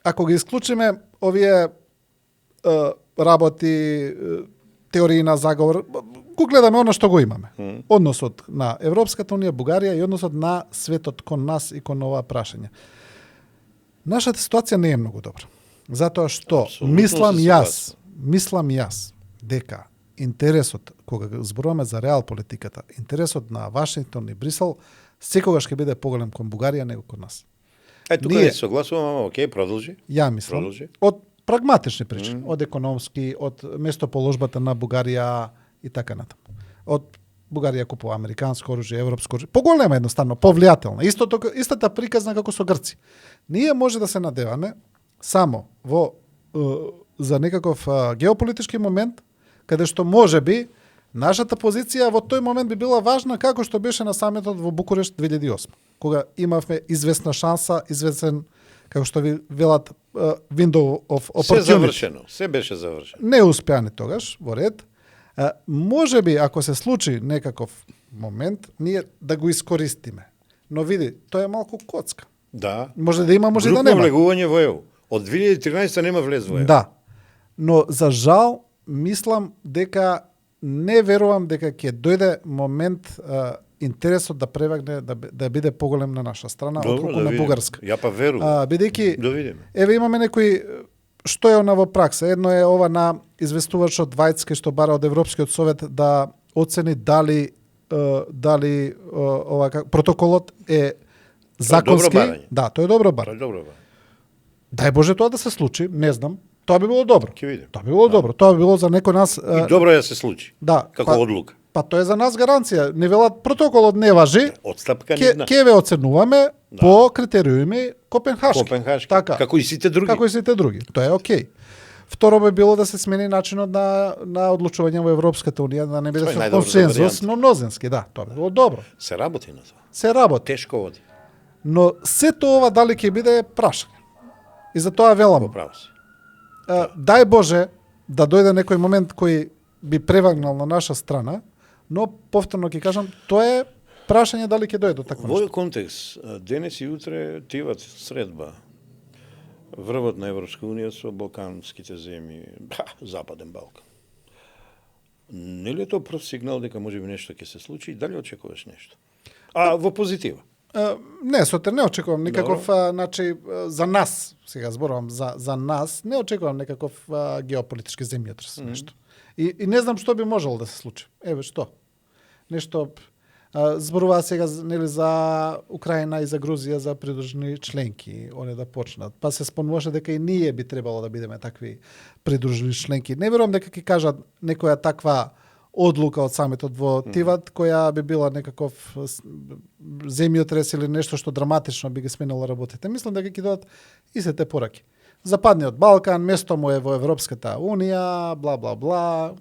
Ако ги исклучиме овие работи, теории на заговор, го гледаме оно што го имаме. Односот на Европската Унија, Бугарија и односот на светот кон нас и кон ова прашање. Нашата ситуација не е многу добра. Затоа што мислам јас мислам јас дека интересот, кога зборуваме за реал политиката, интересот на Вашингтон и Брисел секогаш ќе биде поголем кон Бугарија него кон нас. Тука не согласувам, окей, продолжи. Ја мислам, Продолжи. од прагматични причини, од економски, од местоположбата на Бугарија и така натаму. Од Бугарија купува американско оружје, европско оружје, поголема едноставно, повлијателна. Истата приказна како со Грци. Ние може да се надеваме само во за некаков геополитички момент, каде што може би нашата позиција во тој момент би била важна како што беше на самитот во Букурешт 2008, кога имавме известна шанса, известен, како што ви велат, window of opportunity. Се завршено, се беше завршено. Не успеа ни тогаш, во ред. Може би, ако се случи некаков момент, ние да го искористиме. Но види, тоа е малку коцка. Да. Може да има, може Групно да нема. влегување во ЕУ. Од 2013 нема влез во ЕУ. Да. Но за жал, мислам дека не верувам дека ќе дојде момент интересот да превагне, да биде поголем на наша страна, отколку на бугарска. Ја па верувам. Бидејќи, Да видиме. еве имаме некои, што е она во пракса. Едно е ова на известувачот Вајцке што бара од Европскиот совет да оцени дали протоколот е законски. Добро барање. Да, тоа е добро Тоа е барање. добро. Дај Боже тоа да се случи, не знам. Тоа би било добро. Ќе видиме. Тоа би било добро. Тоа би било за некој нас И добро ја се случи. да, Како одлука. Па тоа е за нас гаранција. Не велат протоколот не важи. Отстапка нидна. Ке ве оценуваме по критериуми Копенхашки. Копенхашки. Така. Како и сите други. Како и сите други. Тоа е окей. Второ би било да се смени начинот на одлучување во Европската унија, да не биде Тоа е со најдобрата консензус, варијанта. но мнозински, да, тоа би било добро. Се работи на тоа. Се работи. Тешко оди. Но сето ова дали ќе биде прашање. И за тоа велам. Право си. Дај Боже да дојде некој момент кој би превагнал на наша страна, но повторно ќе кажам, тоа е прашање дали ќе дојде до такво Во нешто. овој контекст, денес и утре тиват средба врвот на Европска унија со балканските земји, Западен Балкан. Нели е тоа прв сигнал дека можеби нешто ќе се случи и дали очекуваш нешто? Во позитива. Не, Сотер, не очекувам никаков, значи, за нас, сега зборувам, за нас, не очекувам некаков геополитички земјотрес, нешто. И не знам што би можело да се случи. Еве што. Нешто зборува сега нели за Украина и за Грузија за придружени членки, они да почнат. Па се спомнуваше дека и ние би требало да бидеме такви придружени членки. Не верувам дека ќе кажат некоја таква одлука од самитот во Тиват, која би била некаков земјотрес или нешто што драматично би ги сменило работите. Мислам дека ќе додат и сите пораки. Западниот Балкан, место му е во Европската унија, бла бла бла.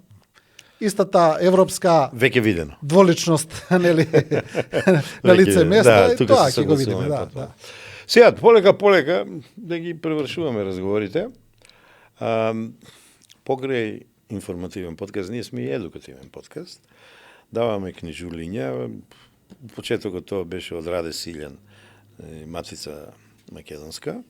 Истата европска Веќе видено. дволичност, нели, на лице место, и тоа ќе го видиме, да. Сега, полека да ги превршуваме разговорите. Покрај информативен подкаст, ние сме и едукативен подкаст. Даваме книжулиња. Почетокот тоа беше од Раде Силјан, Матица Македонска.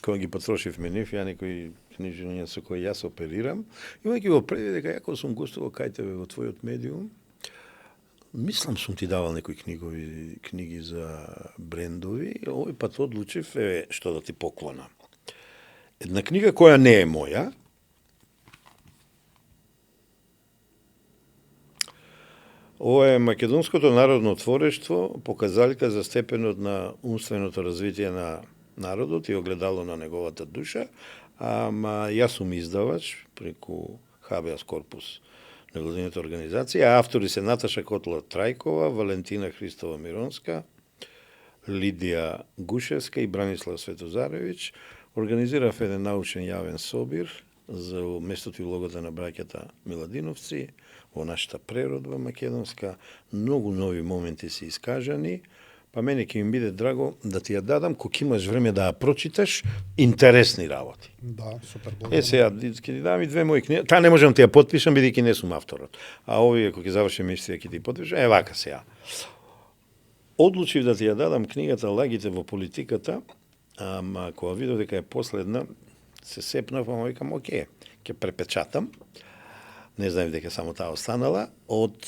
Кога ги потрошивме нив, ја некои книжулиња со кои јас оперирам, имајќи го предвид дека јако сум гостувал кај тебе во твојот медиум, мислам сум ти давал некои книги за брендови, овој пат одлучив што да ти поклонам. Една книга која не е моја, ова е Македонското народно творештво, показалка за степенот на умственото развитие на народот и огледало на неговата душа, ама јас сум издавач преку Habeas Corpus невладината организација, а автори се Наташа Котла Трајкова, Валентина Христова Миронска, Лидија Гушевска и Бранислав Светозаревич. Организирав еден научен јавен собир за местото и улогата на браќата Миладиновци во нашата природба македонска. Многу нови моменти се искажани, па мене ќе ми биде драго да ти ја дадам, кога имаш време да ја прочиташ, интересни работи. Да, супер, благодарам. Сега, ќе ти дам и две мои книги. Таа не можам да ти ја потпишам, бидејќи не сум авторот. А овие, кога ќе завршим емисија, ќе ти потпишам. Вака сега. Одлучив да ти ја дадам книгата Лагите во политиката, ама кога видов дека е последна, се сепнав, ама викам, окей, ќе препечатам. Не знаев дека само таа останала. Од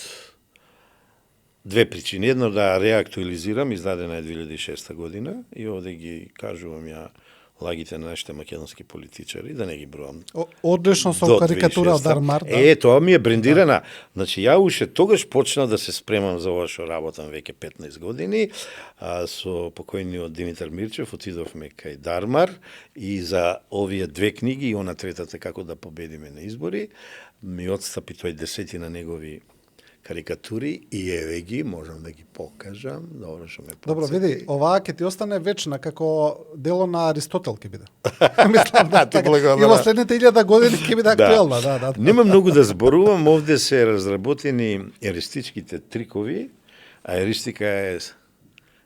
две причини. Едно да реактуализирам, издадена е 2006 година, и овде ги кажувам ја лагите на нашите македонски политичари, да не ги броам. Одлично со До карикатура од 2006. Дармар. Тоа ми е брендирана. Значи, ја уште тогаш почна да се спремам за ова што работам веќе 15 години. Со покојниот Димитар Мирчев отидовме кај Дармар и за овие две книги и она третата како да победиме на избори, ми отстапи тој 10 на негови карикатури и еве ги, можам да ги покажам. Добро што ме подсети. Добро, види, оваа ќе ти остане вечна како дело на Аристотел ќе биде. Мислам да Ти благодарам. И во следните 1000 години ќе биде актуелна, да. Нема многу да зборувам, овде се разработени еристичките трикови, а еристика е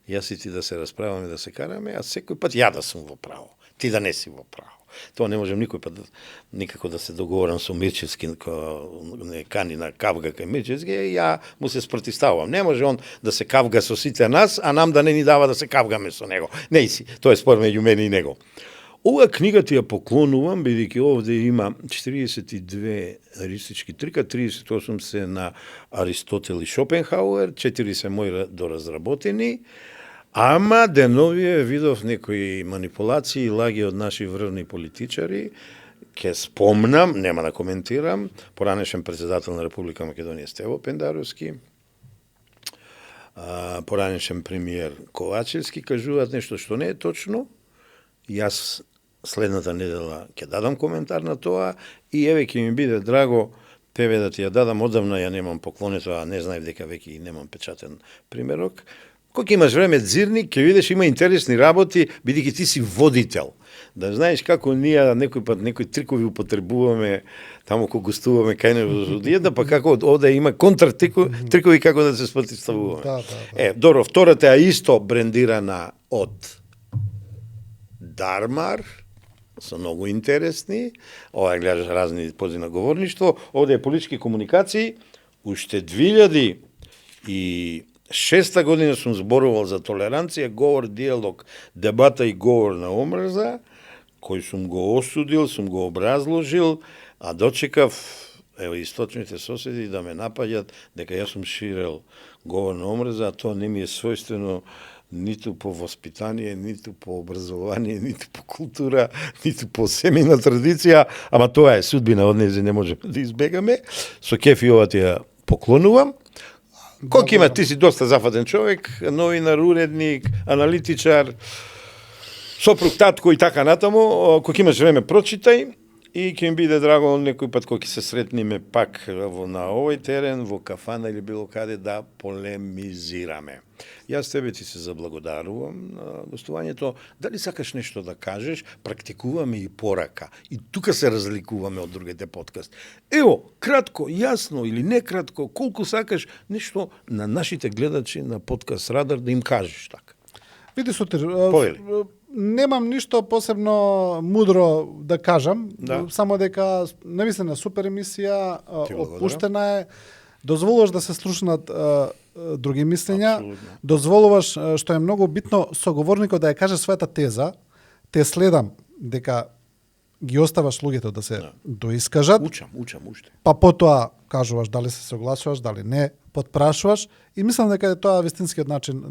јас и ти да се расправаме, да се караме, а секој пат ја да сум во право, ти да не си во право. Тоа не можем никој пат никако да се договорам со Мирчевски, не кани на кавга кај Мирчевски, и ја му се спротивставувам. Не може он да се кавга со сите нас, а нам да не ни дава да се кавгаме со него. Не си, тоа е спор меѓу мене и него. Ова книга ти ја поклонувам, бидејќи овде има 42 еристички трика, 38 се на Аристотел и Шопенхауер, 4 се мои доразработени, ама деновие видов некои манипулации и лаги од наши врвни политичари. Ке спомнам, нема да коментирам, поранешен председател на Република Македонија Стево Пендаровски, поранешен премиер Ковачевски кажуваат нешто што не е точно. Јас следната недела ќе дадам коментар на тоа и еве ќе ми биде драго тебе да ти ја дадам, одавна ја немам поклонето, а не знаев дека веќе и немам печатен примерок. Кога имаш време дзирник, ќе видиш има интересни работи, бидејќи ти си водител. Да знаеш како ние некој пат некои трикови употребуваме таму кога гостуваме кај него во студијата, па како овде има контратрикови како да се спротивставуваме. Да. Добро, втората е исто брендирана од Дармар, со многу интересни. Ова гледаш разни пози на говорништво. Овде е политички комуникации. Уште 2006 година сум зборувал за толеранција, говор, диалог, дебата и говор на омрза, кој сум го осудил, сум го образложил, а дочекав источните соседи да ме напаѓат дека јас сум ширел говор на омрза, а тоа не ми е својствено ниту по воспитание, ниту по образование, ниту по култура, ниту по семејна традиција, ама тоа е судбина од нејзе, не можеме да избегаме. Со кеф и ова ти ја поклонувам. Колку има, ти си доста зафатен човек, новинар, уредник, аналитичар, сопруг, татко и така натаму. Колку имаш време, прочитај и ќе ми биде драго некој пат кога ќе се сретниме пак на овој терен, во кафана или било каде да полемизираме. Јас тебе ти се заблагодарувам на гостувањето. Дали сакаш нешто да кажеш? Практикуваме и порака. И тука се разликуваме од другите подкаст. Ево, кратко, јасно или не кратко, колку сакаш нешто на нашите гледачи на подкаст Радар да им кажеш така. Види, Сотир, Повели. немам ништо посебно мудро да кажам, Да. само дека навистина супер емисија, Ти благодарам. опуштена е, дозволуваш да се слушнат други мислења, Апсолутно. дозволуваш, што е многу битно, соговорникот да ја каже својата теза, те следам дека ги оставаш луѓето да се доискажат, Учам уште. па потоа кажуваш дали се согласуваш, дали не, потпрашуваш и мислам дека е тоа вистинскиот начин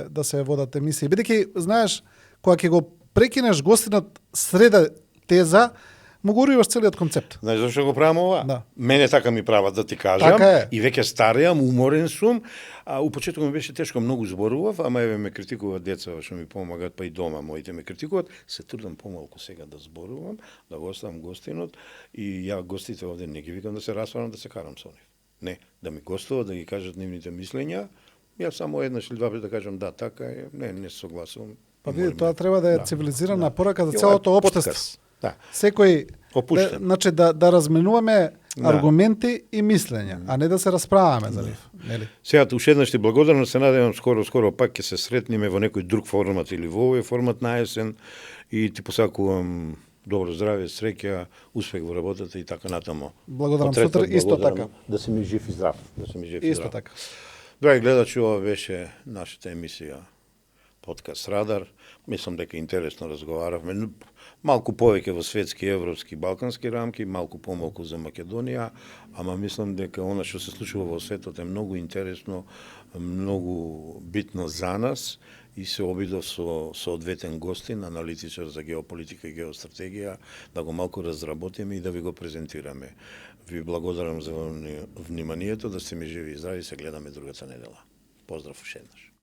да се водат емисии. Бидејќи, знаеш, кога ќе го прекинеш гостинот среда теза, му го уриваш целиот концепт. Знаеш зашто го правам ова? Да. Мене така ми прават да ти кажам. Така е. И веќе стареам, уморен сум. А у почетокот ми беше тешко, многу зборував, ама еве ме критикуваат деца што ми помагаат, па и дома моите ме критикуваат. Се трудам помалку сега да зборувам, да го оставам гостинот и ја гостите овде не ги викам да се расправам, да се карам со нив. Не, да ми гостуват, да ги кажат нивните мислења. Јас само еднаш или два пати да кажам да, така е, не се согласувам. Па види, тоа треба да е цивилизирана порака за И ова е целото општество. подкаст. Да. Секој Опуштен. значи да разменуваме Да. аргументи и мислења, а не да се расправаме за нив, нели? Сега уште еднаш ти благодарам, се надевам скоро пак ќе се сретнеме во некој друг формат или во овој формат на есен и ти посакувам добро здраве, среќа, успех во работата и така натаму. Благодарам, Потретот Сутр, исто благодарам така. Да си ми жив и здрав, Исто така. Драги гледачи, ова беше нашата емисија подкаст Радар. Мислам дека интересно разговаравме. Малку повеќе во светски, европски, балкански рамки, малку помалку за Македонија, ама мислам дека она што се случува во светот е многу интересно, многу битно за нас и се обидов со соодветен гостин, аналитичар за геополитика и геостратегија, да го малку разработиме и да ви го презентираме. Ви благодарам за вниманието, да сте ми живи и здрави, се гледаме другата недела. Поздрав уште еднаш.